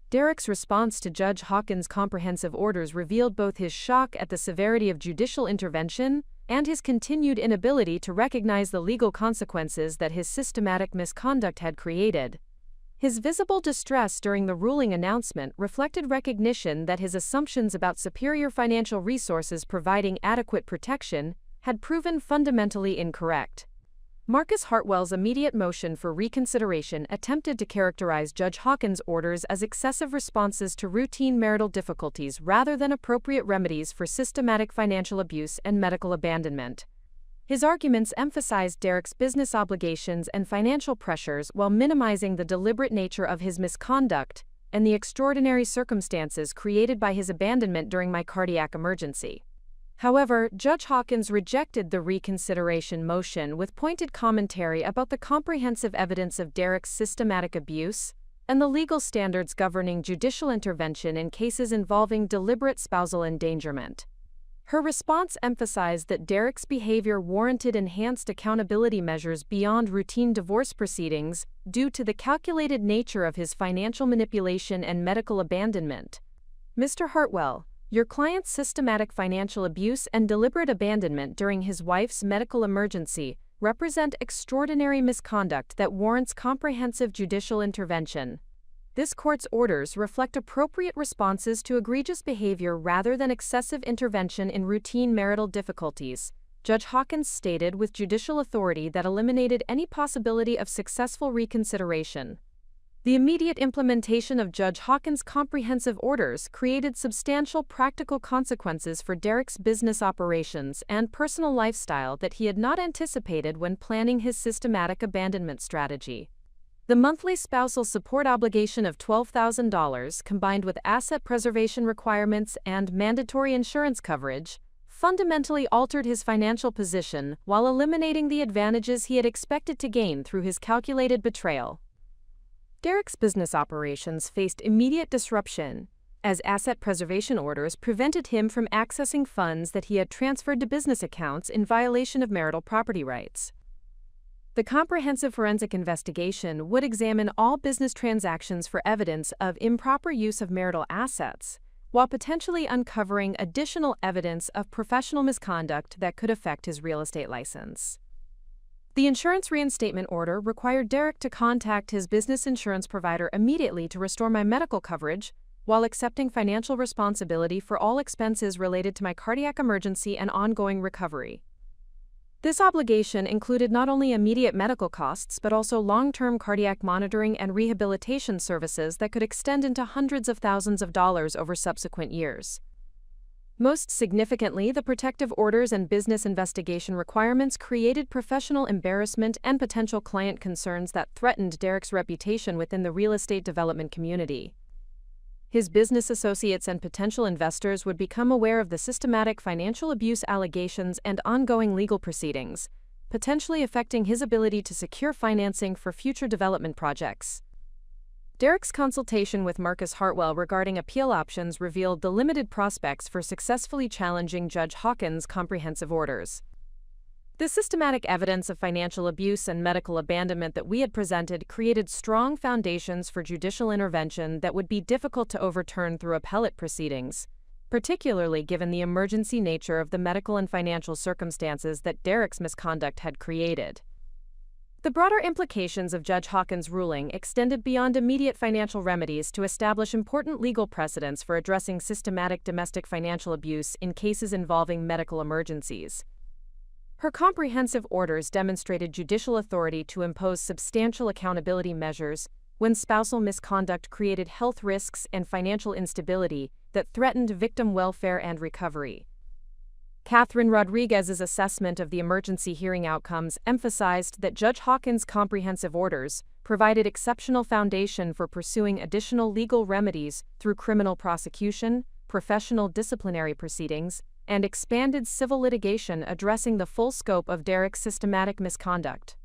Derek's response to Judge Hawkins' comprehensive orders revealed both his shock at the severity of judicial intervention and his continued inability to recognize the legal consequences that his systematic misconduct had created. His visible distress during the ruling announcement reflected recognition that his assumptions about superior financial resources providing adequate protection had proven fundamentally incorrect. Marcus Hartwell's immediate motion for reconsideration attempted to characterize Judge Hawkins' orders as excessive responses to routine marital difficulties rather than appropriate remedies for systematic financial abuse and medical abandonment. His arguments emphasized Derek's business obligations and financial pressures while minimizing the deliberate nature of his misconduct and the extraordinary circumstances created by his abandonment during my cardiac emergency. However, Judge Hawkins rejected the reconsideration motion with pointed commentary about the comprehensive evidence of Derek's systematic abuse and the legal standards governing judicial intervention in cases involving deliberate spousal endangerment. Her response emphasized that Derek's behavior warranted enhanced accountability measures beyond routine divorce proceedings due to the calculated nature of his financial manipulation and medical abandonment. Mr. Hartwell, your client's systematic financial abuse and deliberate abandonment during his wife's medical emergency represent extraordinary misconduct that warrants comprehensive judicial intervention. This court's orders reflect appropriate responses to egregious behavior rather than excessive intervention in routine marital difficulties, Judge Hawkins stated with judicial authority that eliminated any possibility of successful reconsideration. The immediate implementation of Judge Hawkins' comprehensive orders created substantial practical consequences for Derek's business operations and personal lifestyle that he had not anticipated when planning his systematic abandonment strategy. The monthly spousal support obligation of $12,000, combined with asset preservation requirements and mandatory insurance coverage, fundamentally altered his financial position while eliminating the advantages he had expected to gain through his calculated betrayal. Derek's business operations faced immediate disruption, as asset preservation orders prevented him from accessing funds that he had transferred to business accounts in violation of marital property rights. The comprehensive forensic investigation would examine all business transactions for evidence of improper use of marital assets, while potentially uncovering additional evidence of professional misconduct that could affect his real estate license. The insurance reinstatement order required Derek to contact his business insurance provider immediately to restore my medical coverage, while accepting financial responsibility for all expenses related to my cardiac emergency and ongoing recovery. This obligation included not only immediate medical costs but also long-term cardiac monitoring and rehabilitation services that could extend into hundreds of thousands of dollars over subsequent years. Most significantly, the protective orders and business investigation requirements created professional embarrassment and potential client concerns that threatened Derek's reputation within the real estate development community. His business associates and potential investors would become aware of the systematic financial abuse allegations and ongoing legal proceedings, potentially affecting his ability to secure financing for future development projects. Derek's consultation with Marcus Hartwell regarding appeal options revealed the limited prospects for successfully challenging Judge Hawkins' comprehensive orders. The systematic evidence of financial abuse and medical abandonment that we had presented created strong foundations for judicial intervention that would be difficult to overturn through appellate proceedings, particularly given the emergency nature of the medical and financial circumstances that Derek's misconduct had created. The broader implications of Judge Hawkins' ruling extended beyond immediate financial remedies to establish important legal precedents for addressing systematic domestic financial abuse in cases involving medical emergencies. Her comprehensive orders demonstrated judicial authority to impose substantial accountability measures when spousal misconduct created health risks and financial instability that threatened victim welfare and recovery. Catherine Rodriguez's assessment of the emergency hearing outcomes emphasized that Judge Hawkins' comprehensive orders provided exceptional foundation for pursuing additional legal remedies through criminal prosecution, professional disciplinary proceedings, and expanded civil litigation addressing the full scope of Derek's systematic misconduct.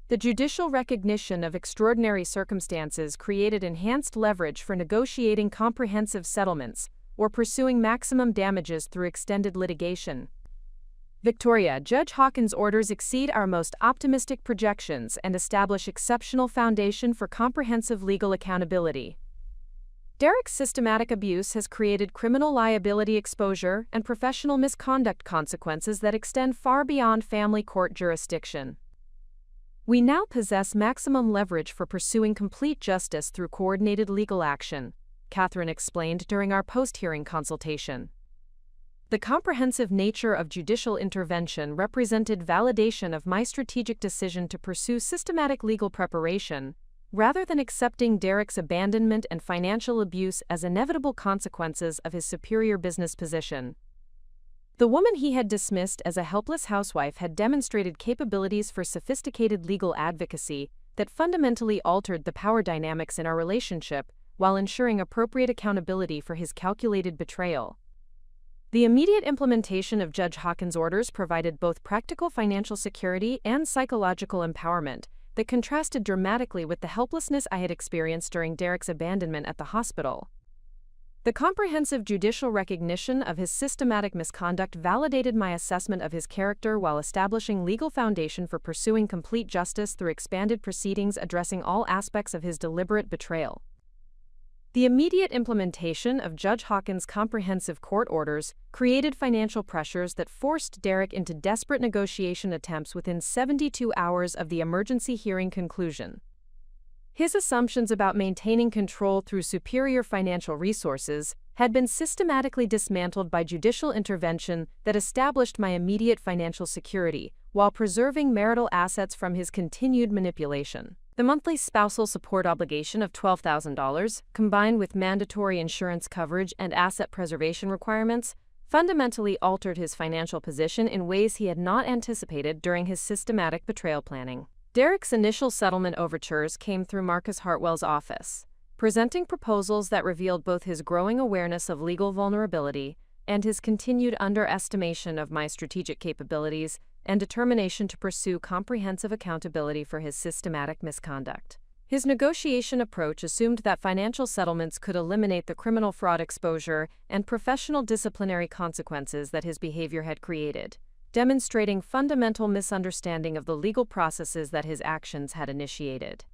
The judicial recognition of extraordinary circumstances created enhanced leverage for negotiating comprehensive settlements or pursuing maximum damages through extended litigation. Victoria, Judge Hawkins' orders exceed our most optimistic projections and establish exceptional foundation for comprehensive legal accountability. Derek's systematic abuse has created criminal liability exposure and professional misconduct consequences that extend far beyond family court jurisdiction. We now possess maximum leverage for pursuing complete justice through coordinated legal action, Catherine explained during our post-hearing consultation. The comprehensive nature of judicial intervention represented validation of my strategic decision to pursue systematic legal preparation, rather than accepting Derek's abandonment and financial abuse as inevitable consequences of his superior business position. The woman he had dismissed as a helpless housewife had demonstrated capabilities for sophisticated legal advocacy that fundamentally altered the power dynamics in our relationship while ensuring appropriate accountability for his calculated betrayal. The immediate implementation of Judge Hawkins' orders provided both practical financial security and psychological empowerment that contrasted dramatically with the helplessness I had experienced during Derek's abandonment at the hospital. The comprehensive judicial recognition of his systematic misconduct validated my assessment of his character while establishing legal foundation for pursuing complete justice through expanded proceedings addressing all aspects of his deliberate betrayal. The immediate implementation of Judge Hawkins' comprehensive court orders created financial pressures that forced Derek into desperate negotiation attempts within 72 hours of the emergency hearing conclusion. His assumptions about maintaining control through superior financial resources had been systematically dismantled by judicial intervention that established my immediate financial security, while preserving marital assets from his continued manipulation. The monthly spousal support obligation of $12,000, combined with mandatory insurance coverage and asset preservation requirements, fundamentally altered his financial position in ways he had not anticipated during his systematic betrayal planning. Derek's initial settlement overtures came through Marcus Hartwell's office, presenting proposals that revealed both his growing awareness of legal vulnerability and his continued underestimation of my strategic capabilities and determination to pursue comprehensive accountability for his systematic misconduct. His negotiation approach assumed that financial settlements could eliminate the criminal fraud exposure and professional disciplinary consequences that his behavior had created, demonstrating fundamental misunderstanding of the legal processes that his actions had initiated.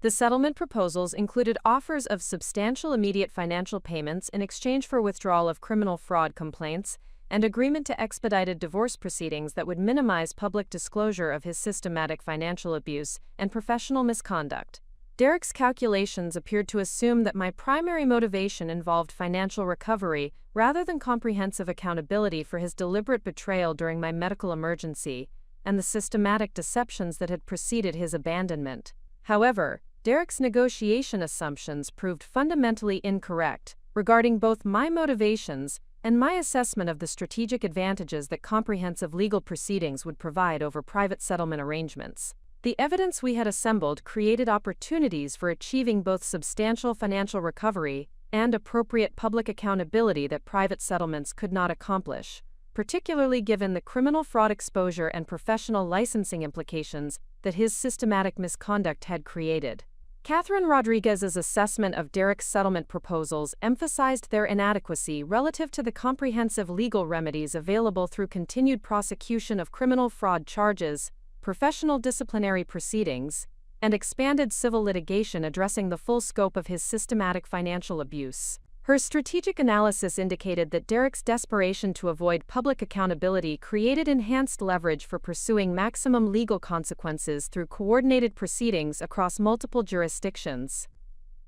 The settlement proposals included offers of substantial immediate financial payments in exchange for withdrawal of criminal fraud complaints and agreement to expedited divorce proceedings that would minimize public disclosure of his systematic financial abuse and professional misconduct. Derek's calculations appeared to assume that my primary motivation involved financial recovery rather than comprehensive accountability for his deliberate betrayal during my medical emergency and the systematic deceptions that had preceded his abandonment. However, Derek's negotiation assumptions proved fundamentally incorrect regarding both my motivations and my assessment of the strategic advantages that comprehensive legal proceedings would provide over private settlement arrangements. The evidence we had assembled created opportunities for achieving both substantial financial recovery and appropriate public accountability that private settlements could not accomplish, particularly given the criminal fraud exposure and professional licensing implications that his systematic misconduct had created. Catherine Rodriguez's assessment of Derek's settlement proposals emphasized their inadequacy relative to the comprehensive legal remedies available through continued prosecution of criminal fraud charges, professional disciplinary proceedings, and expanded civil litigation addressing the full scope of his systematic financial abuse. Her strategic analysis indicated that Derek's desperation to avoid public accountability created enhanced leverage for pursuing maximum legal consequences through coordinated proceedings across multiple jurisdictions.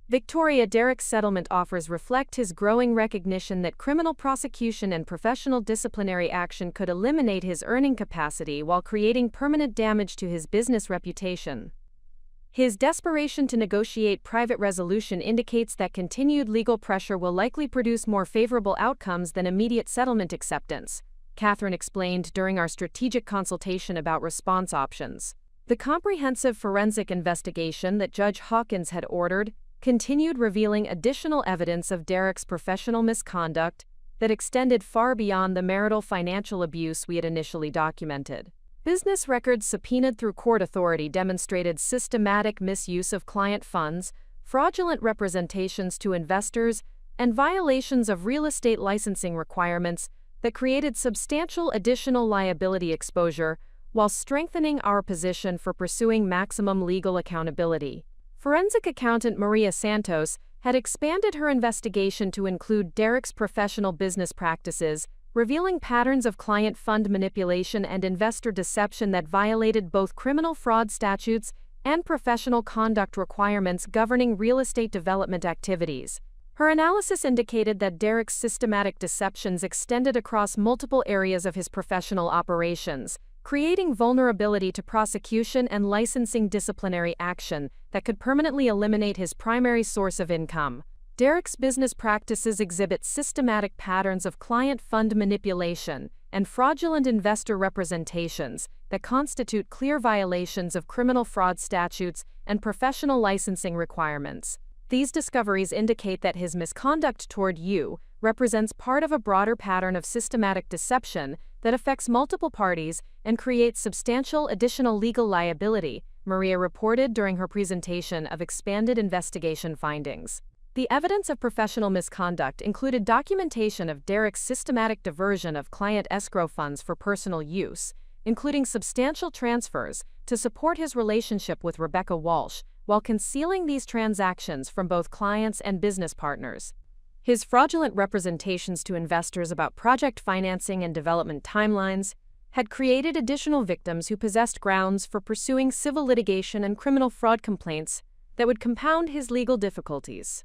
Victoria, Derek's settlement offers reflect his growing recognition that criminal prosecution and professional disciplinary action could eliminate his earning capacity while creating permanent damage to his business reputation. His desperation to negotiate private resolution indicates that continued legal pressure will likely produce more favorable outcomes than immediate settlement acceptance, Catherine explained during our strategic consultation about response options. The comprehensive forensic investigation that Judge Hawkins had ordered continued revealing additional evidence of Derek's professional misconduct that extended far beyond the marital financial abuse we had initially documented. Business records subpoenaed through court authority demonstrated systematic misuse of client funds, fraudulent representations to investors, and violations of real estate licensing requirements that created substantial additional liability exposure while strengthening our position for pursuing maximum legal accountability. Forensic accountant Maria Santos had expanded her investigation to include Derek's professional business practices, revealing patterns of client fund manipulation and investor deception that violated both criminal fraud statutes and professional conduct requirements governing real estate development activities. Her analysis indicated that Derek's systematic deceptions extended across multiple areas of his professional operations, creating vulnerability to prosecution and licensing disciplinary action that could permanently eliminate his primary source of income. Derek's business practices exhibit systematic patterns of client fund manipulation and fraudulent investor representations that constitute clear violations of criminal fraud statutes and professional licensing requirements. These discoveries indicate that his misconduct toward you represents part of a broader pattern of systematic deception that affects multiple parties and creates substantial additional legal liability, Maria reported during her presentation of expanded investigation findings. The evidence of professional misconduct included documentation of Derek's systematic diversion of client escrow funds for personal use, including substantial transfers to support his relationship with Rebecca Walsh, while concealing these transactions from both clients and business partners. His fraudulent representations to investors about project financing and development timelines had created additional victims who possessed grounds for pursuing civil litigation and criminal fraud complaints that would compound his legal difficulties.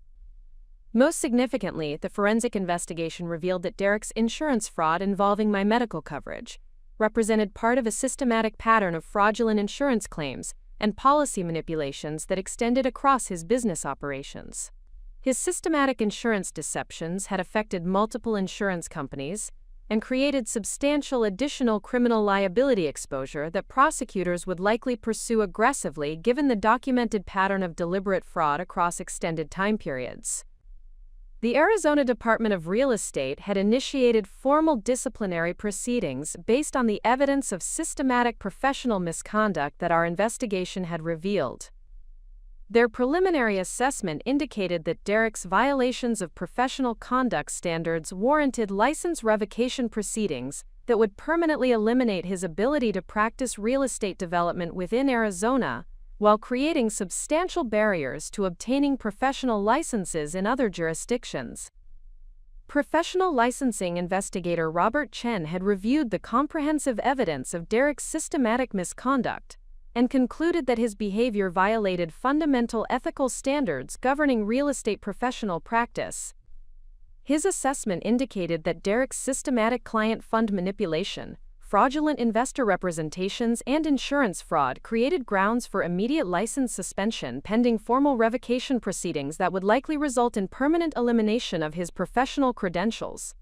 Most significantly, the forensic investigation revealed that Derek's insurance fraud involving my medical coverage represented part of a systematic pattern of fraudulent insurance claims and policy manipulations that extended across his business operations. His systematic insurance deceptions had affected multiple insurance companies and created substantial additional criminal liability exposure that prosecutors would likely pursue aggressively given the documented pattern of deliberate fraud across extended time periods. The Arizona Department of Real Estate had initiated formal disciplinary proceedings based on the evidence of systematic professional misconduct that our investigation had revealed. Their preliminary assessment indicated that Derek's violations of professional conduct standards warranted license revocation proceedings that would permanently eliminate his ability to practice real estate development within Arizona, while creating substantial barriers to obtaining professional licenses in other jurisdictions. Professional licensing investigator Robert Chen had reviewed the comprehensive evidence of Derek's systematic misconduct and concluded that his behavior violated fundamental ethical standards governing real estate professional practice. His assessment indicated that Derek's systematic client fund manipulation, fraudulent investor representations, and insurance fraud created grounds for immediate license suspension pending formal revocation proceedings that would likely result in permanent elimination of his professional credentials.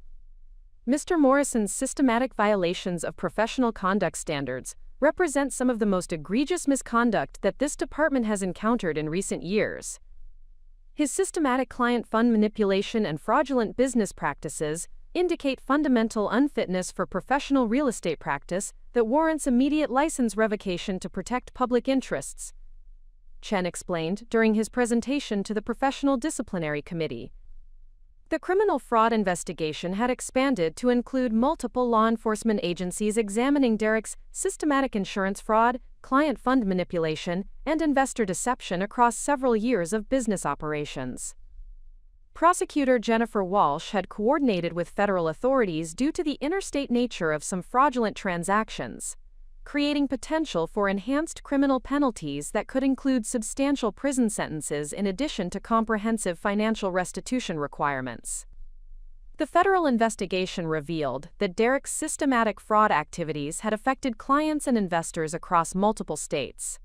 Mr. Morrison's systematic violations of professional conduct standards represent some of the most egregious misconduct that this department has encountered in recent years. His systematic client fund manipulation and fraudulent business practices indicate fundamental unfitness for professional real estate practice that warrants immediate license revocation to protect public interests. Chen explained during his presentation to the Professional Disciplinary Committee. The criminal fraud investigation had expanded to include multiple law enforcement agencies examining Derek's systematic insurance fraud, client fund manipulation, and investor deception across several years of business operations. Prosecutor Jennifer Walsh had coordinated with federal authorities due to the interstate nature of some fraudulent transactions, creating potential for enhanced criminal penalties that could include substantial prison sentences in addition to comprehensive financial restitution requirements. The federal investigation revealed that Derek's systematic fraud activities had affected clients and investors across multiple states,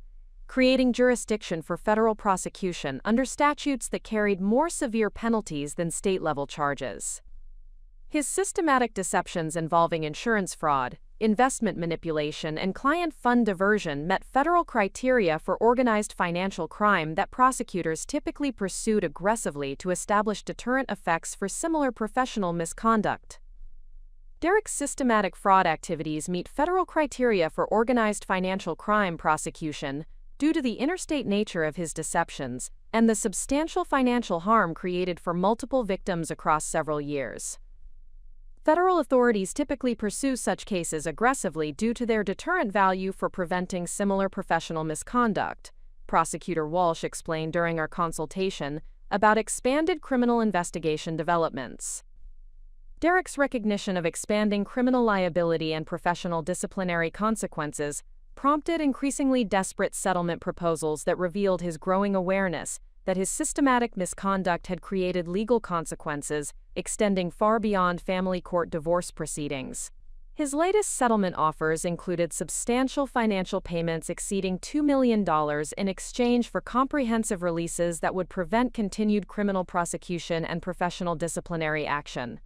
creating jurisdiction for federal prosecution under statutes that carried more severe penalties than state-level charges. His systematic deceptions involving insurance fraud, investment manipulation, and client fund diversion met federal criteria for organized financial crime that prosecutors typically pursued aggressively to establish deterrent effects for similar professional misconduct. Derek's systematic fraud activities meet federal criteria for organized financial crime prosecution due to the interstate nature of his deceptions and the substantial financial harm created for multiple victims across several years. Federal authorities typically pursue such cases aggressively due to their deterrent value for preventing similar professional misconduct, Prosecutor Walsh explained during our consultation about expanded criminal investigation developments. Derek's recognition of expanding criminal liability and professional disciplinary consequences prompted increasingly desperate settlement proposals that revealed his growing awareness that his systematic misconduct had created legal consequences extending far beyond family court divorce proceedings. His latest settlement offers included substantial financial payments exceeding $2 million in exchange for comprehensive releases that would prevent continued criminal prosecution and professional disciplinary action.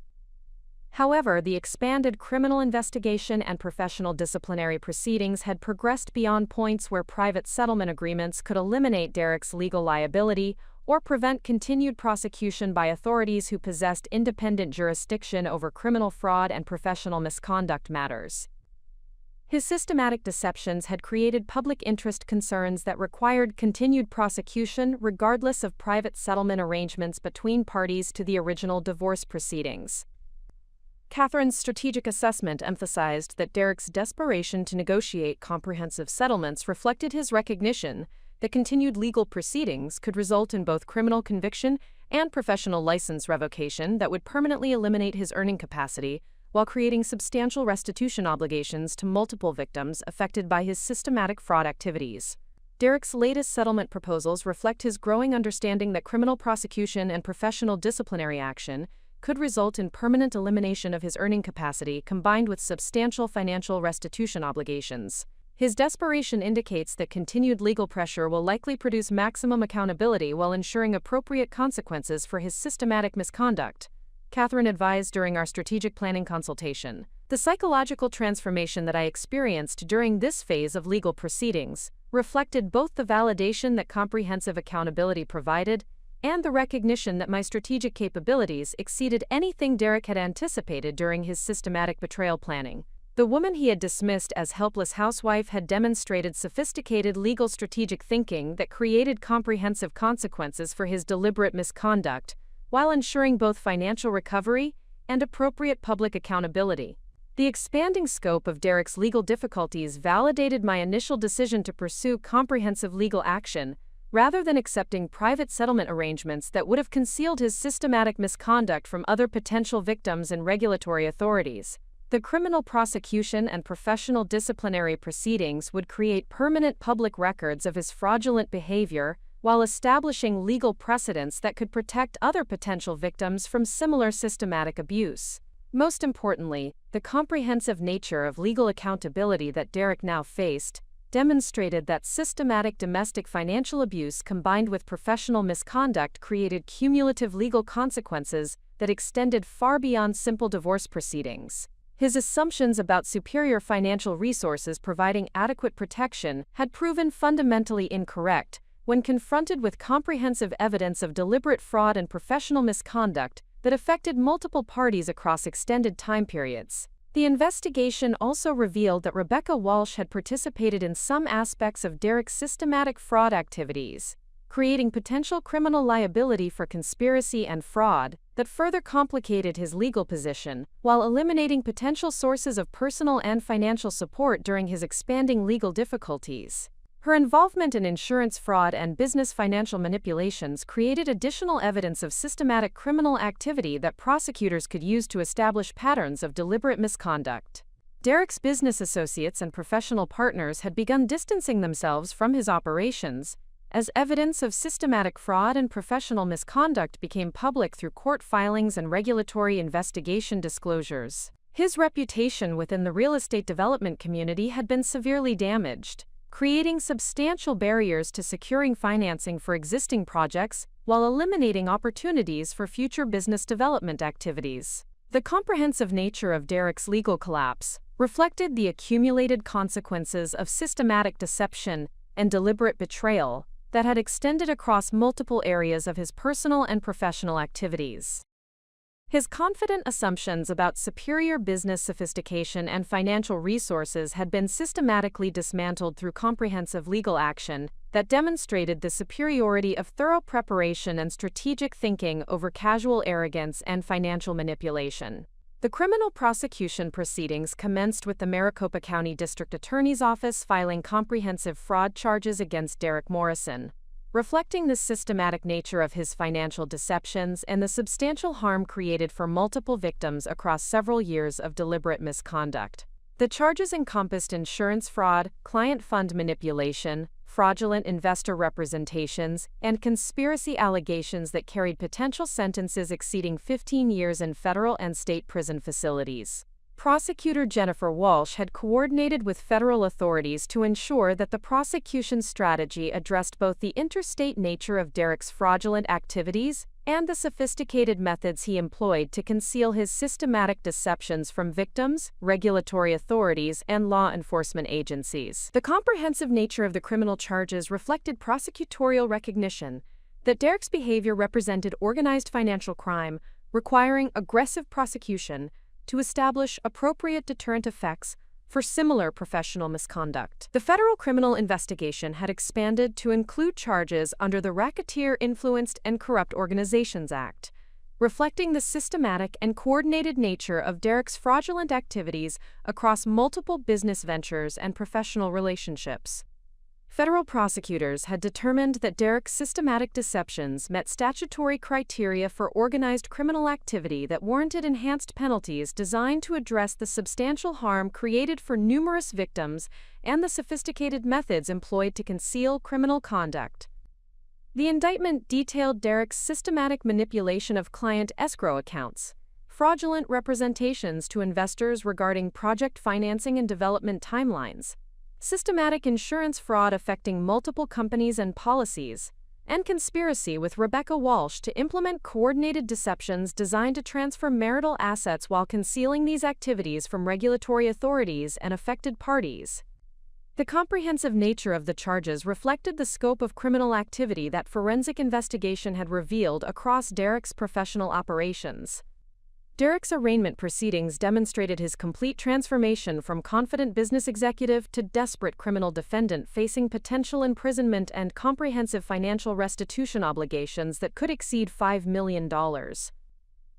However, the expanded criminal investigation and professional disciplinary proceedings had progressed beyond points where private settlement agreements could eliminate Derek's legal liability or prevent continued prosecution by authorities who possessed independent jurisdiction over criminal fraud and professional misconduct matters. His systematic deceptions had created public interest concerns that required continued prosecution regardless of private settlement arrangements between parties to the original divorce proceedings. Catherine's strategic assessment emphasized that Derek's desperation to negotiate comprehensive settlements reflected his recognition that continued legal proceedings could result in both criminal conviction and professional license revocation that would permanently eliminate his earning capacity while creating substantial restitution obligations to multiple victims affected by his systematic fraud activities. Derek's latest settlement proposals reflect his growing understanding that criminal prosecution and professional disciplinary action could result in permanent elimination of his earning capacity combined with substantial financial restitution obligations. His desperation indicates that continued legal pressure will likely produce maximum accountability while ensuring appropriate consequences for his systematic misconduct, Catherine advised during our strategic planning consultation. The psychological transformation that I experienced during this phase of legal proceedings reflected both the validation that comprehensive accountability provided and the recognition that my strategic capabilities exceeded anything Derek had anticipated during his systematic betrayal planning. The woman he had dismissed as helpless housewife had demonstrated sophisticated legal strategic thinking that created comprehensive consequences for his deliberate misconduct, while ensuring both financial recovery and appropriate public accountability. The expanding scope of Derek's legal difficulties validated my initial decision to pursue comprehensive legal action, rather than accepting private settlement arrangements that would have concealed his systematic misconduct from other potential victims and regulatory authorities. The criminal prosecution and professional disciplinary proceedings would create permanent public records of his fraudulent behavior, while establishing legal precedents that could protect other potential victims from similar systematic abuse. Most importantly, the comprehensive nature of legal accountability that Derek now faced demonstrated that systematic domestic financial abuse combined with professional misconduct created cumulative legal consequences that extended far beyond simple divorce proceedings. His assumptions about superior financial resources providing adequate protection had proven fundamentally incorrect when confronted with comprehensive evidence of deliberate fraud and professional misconduct that affected multiple parties across extended time periods. The investigation also revealed that Rebecca Walsh had participated in some aspects of Derek's systematic fraud activities, creating potential criminal liability for conspiracy and fraud that further complicated his legal position, while eliminating potential sources of personal and financial support during his expanding legal difficulties. Her involvement in insurance fraud and business financial manipulations created additional evidence of systematic criminal activity that prosecutors could use to establish patterns of deliberate misconduct. Derek's business associates and professional partners had begun distancing themselves from his operations, as evidence of systematic fraud and professional misconduct became public through court filings and regulatory investigation disclosures. His reputation within the real estate development community had been severely damaged, creating substantial barriers to securing financing for existing projects while eliminating opportunities for future business development activities. The comprehensive nature of Derek's legal collapse reflected the accumulated consequences of systematic deception and deliberate betrayal that had extended across multiple areas of his personal and professional activities. His confident assumptions about superior business sophistication and financial resources had been systematically dismantled through comprehensive legal action that demonstrated the superiority of thorough preparation and strategic thinking over casual arrogance and financial manipulation. The criminal prosecution proceedings commenced with the Maricopa County District Attorney's Office filing comprehensive fraud charges against Derek Morrison, reflecting the systematic nature of his financial deceptions and the substantial harm created for multiple victims across several years of deliberate misconduct. The charges encompassed insurance fraud, client fund manipulation, fraudulent investor representations, and conspiracy allegations that carried potential sentences exceeding 15 years in federal and state prison facilities. Prosecutor Jennifer Walsh had coordinated with federal authorities to ensure that the prosecution strategy addressed both the interstate nature of Derek's fraudulent activities and the sophisticated methods he employed to conceal his systematic deceptions from victims, regulatory authorities, and law enforcement agencies. The comprehensive nature of the criminal charges reflected prosecutorial recognition that Derek's behavior represented organized financial crime, requiring aggressive prosecution to establish appropriate deterrent effects for similar professional misconduct. The federal criminal investigation had expanded to include charges under the Racketeer Influenced and Corrupt Organizations Act, reflecting the systematic and coordinated nature of Derek's fraudulent activities across multiple business ventures and professional relationships. Federal prosecutors had determined that Derek's systematic deceptions met statutory criteria for organized criminal activity that warranted enhanced penalties designed to address the substantial harm created for numerous victims and the sophisticated methods employed to conceal criminal conduct. The indictment detailed Derek's systematic manipulation of client escrow accounts, fraudulent representations to investors regarding project financing and development timelines, systematic insurance fraud affecting multiple companies and policies, and conspiracy with Rebecca Walsh to implement coordinated deceptions designed to transfer marital assets while concealing these activities from regulatory authorities and affected parties. The comprehensive nature of the charges reflected the scope of criminal activity that forensic investigation had revealed across Derek's professional operations. Derek's arraignment proceedings demonstrated his complete transformation from confident business executive to desperate criminal defendant facing potential imprisonment and comprehensive financial restitution obligations that could exceed $5 million.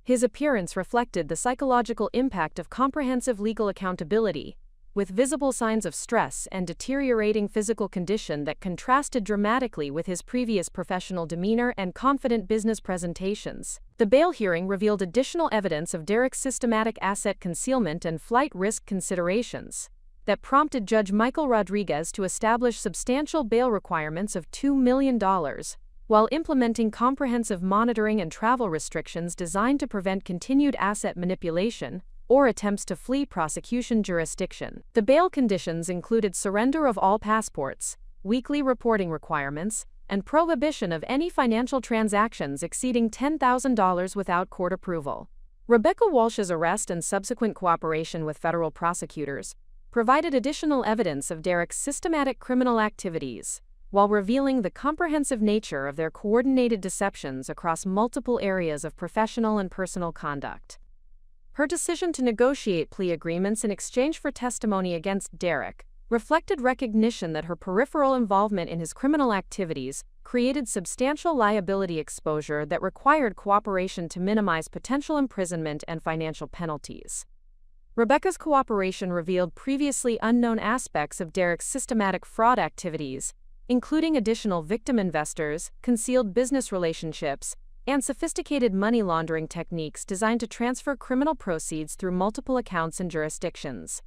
His appearance reflected the psychological impact of comprehensive legal accountability, with visible signs of stress and deteriorating physical condition that contrasted dramatically with his previous professional demeanor and confident business presentations. The bail hearing revealed additional evidence of Derek's systematic asset concealment and flight risk considerations that prompted Judge Michael Rodriguez to establish substantial bail requirements of $2 million, while implementing comprehensive monitoring and travel restrictions designed to prevent continued asset manipulation or attempts to flee prosecution jurisdiction. The bail conditions included surrender of all passports, weekly reporting requirements, and prohibition of any financial transactions exceeding $10,000 without court approval. Rebecca Walsh's arrest and subsequent cooperation with federal prosecutors provided additional evidence of Derek's systematic criminal activities, while revealing the comprehensive nature of their coordinated deceptions across multiple areas of professional and personal conduct. Her decision to negotiate plea agreements in exchange for testimony against Derek reflected recognition that her peripheral involvement in his criminal activities created substantial liability exposure that required cooperation to minimize potential imprisonment and financial penalties. Rebecca's cooperation revealed previously unknown aspects of Derek's systematic fraud activities, including additional victim investors, concealed business relationships, and sophisticated money laundering techniques designed to transfer criminal proceeds through multiple accounts and jurisdictions.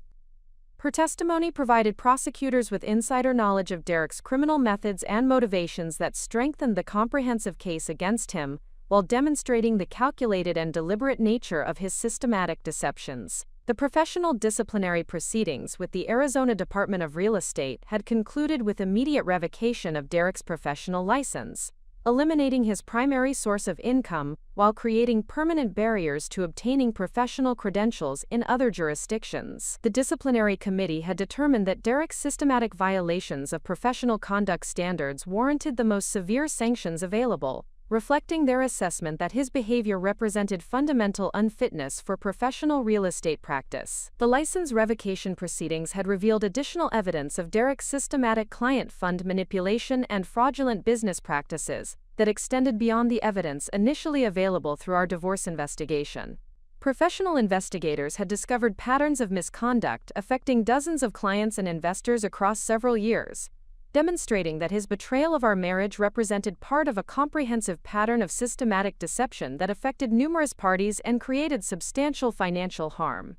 Her testimony provided prosecutors with insider knowledge of Derek's criminal methods and motivations that strengthened the comprehensive case against him, while demonstrating the calculated and deliberate nature of his systematic deceptions. The professional disciplinary proceedings with the Arizona Department of Real Estate had concluded with immediate revocation of Derek's professional license, eliminating his primary source of income while creating permanent barriers to obtaining professional credentials in other jurisdictions. The disciplinary committee had determined that Derek's systematic violations of professional conduct standards warranted the most severe sanctions available, reflecting their assessment that his behavior represented fundamental unfitness for professional real estate practice. The license revocation proceedings had revealed additional evidence of Derek's systematic client fund manipulation and fraudulent business practices that extended beyond the evidence initially available through our divorce investigation. Professional investigators had discovered patterns of misconduct affecting dozens of clients and investors across several years, demonstrating that his betrayal of our marriage represented part of a comprehensive pattern of systematic deception that affected numerous parties and created substantial financial harm.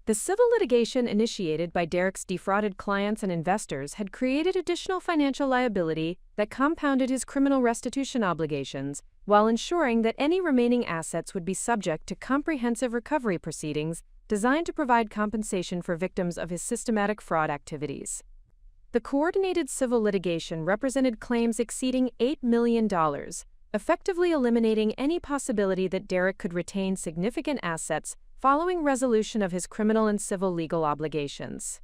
The civil litigation initiated by Derek's defrauded clients and investors had created additional financial liability that compounded his criminal restitution obligations, while ensuring that any remaining assets would be subject to comprehensive recovery proceedings designed to provide compensation for victims of his systematic fraud activities. The coordinated civil litigation represented claims exceeding $8 million, effectively eliminating any possibility that Derek could retain significant assets following resolution of his criminal and civil legal obligations.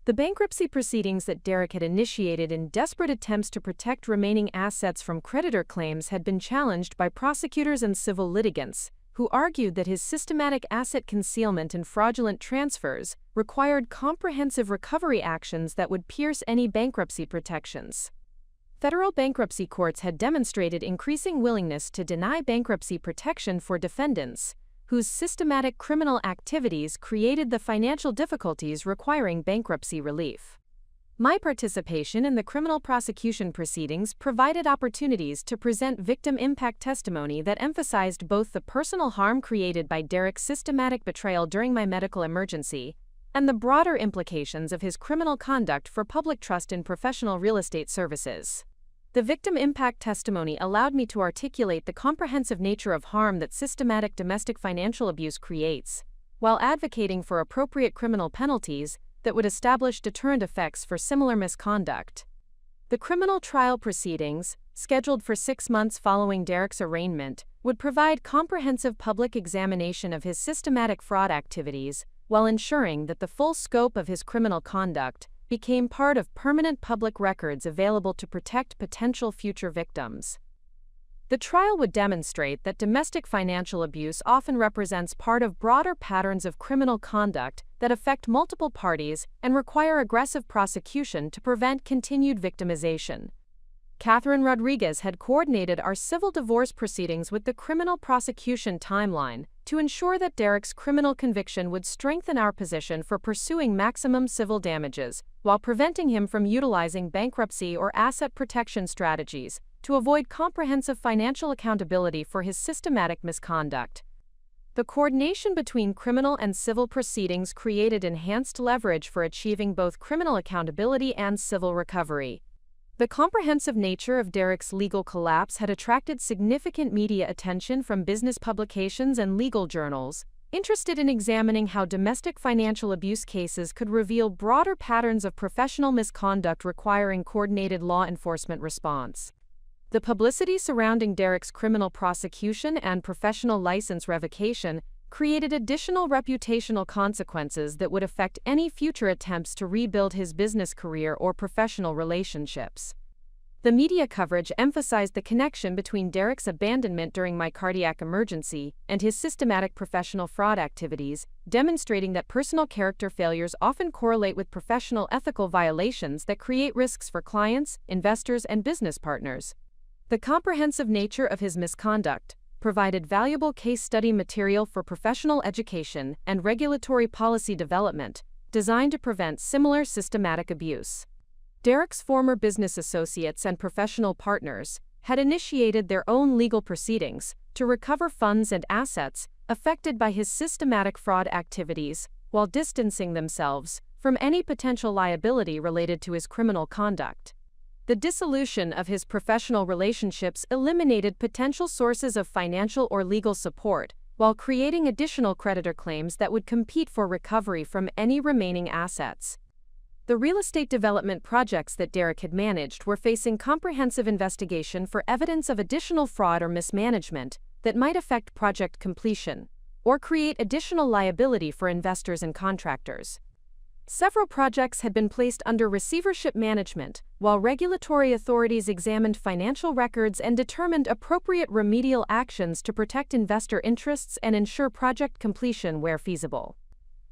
The bankruptcy proceedings that Derek had initiated in desperate attempts to protect remaining assets from creditor claims had been challenged by prosecutors and civil litigants, who argued that his systematic asset concealment and fraudulent transfers required comprehensive recovery actions that would pierce any bankruptcy protections. Federal bankruptcy courts had demonstrated increasing willingness to deny bankruptcy protection for defendants whose systematic criminal activities created the financial difficulties requiring bankruptcy relief. My participation in the criminal prosecution proceedings provided opportunities to present victim impact testimony that emphasized both the personal harm created by Derek's systematic betrayal during my medical emergency and the broader implications of his criminal conduct for public trust in professional real estate services. The victim impact testimony allowed me to articulate the comprehensive nature of harm that systematic domestic financial abuse creates, while advocating for appropriate criminal penalties that would establish deterrent effects for similar misconduct. The criminal trial proceedings, scheduled for 6 months following Derek's arraignment, would provide comprehensive public examination of his systematic fraud activities, while ensuring that the full scope of his criminal conduct became part of permanent public records available to protect potential future victims. The trial would demonstrate that domestic financial abuse often represents part of broader patterns of criminal conduct that affect multiple parties and require aggressive prosecution to prevent continued victimization. Catherine Rodriguez had coordinated our civil divorce proceedings with the criminal prosecution timeline to ensure that Derek's criminal conviction would strengthen our position for pursuing maximum civil damages, while preventing him from utilizing bankruptcy or asset protection strategies to avoid comprehensive financial accountability for his systematic misconduct. The coordination between criminal and civil proceedings created enhanced leverage for achieving both criminal accountability and civil recovery. The comprehensive nature of Derek's legal collapse had attracted significant media attention from business publications and legal journals, interested in examining how domestic financial abuse cases could reveal broader patterns of professional misconduct requiring coordinated law enforcement response. The publicity surrounding Derek's criminal prosecution and professional license revocation created additional reputational consequences that would affect any future attempts to rebuild his business career or professional relationships. The media coverage emphasized the connection between Derek's abandonment during my cardiac emergency and his systematic professional fraud activities, demonstrating that personal character failures often correlate with professional ethical violations that create risks for clients, investors, and business partners. The comprehensive nature of his misconduct provided valuable case study material for professional education and regulatory policy development, designed to prevent similar systematic abuse. Derek's former business associates and professional partners had initiated their own legal proceedings to recover funds and assets affected by his systematic fraud activities, while distancing themselves from any potential liability related to his criminal conduct. The dissolution of his professional relationships eliminated potential sources of financial or legal support, while creating additional creditor claims that would compete for recovery from any remaining assets. The real estate development projects that Derek had managed were facing comprehensive investigation for evidence of additional fraud or mismanagement that might affect project completion or create additional liability for investors and contractors. Several projects had been placed under receivership management, while regulatory authorities examined financial records and determined appropriate remedial actions to protect investor interests and ensure project completion where feasible.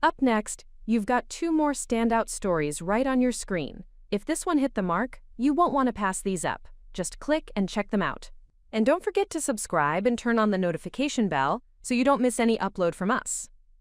Up next, you've got two more standout stories right on your screen. If this one hit the mark, you won't want to pass these up. Just click and check them out. And don't forget to subscribe and turn on the notification bell so you don't miss any upload from us.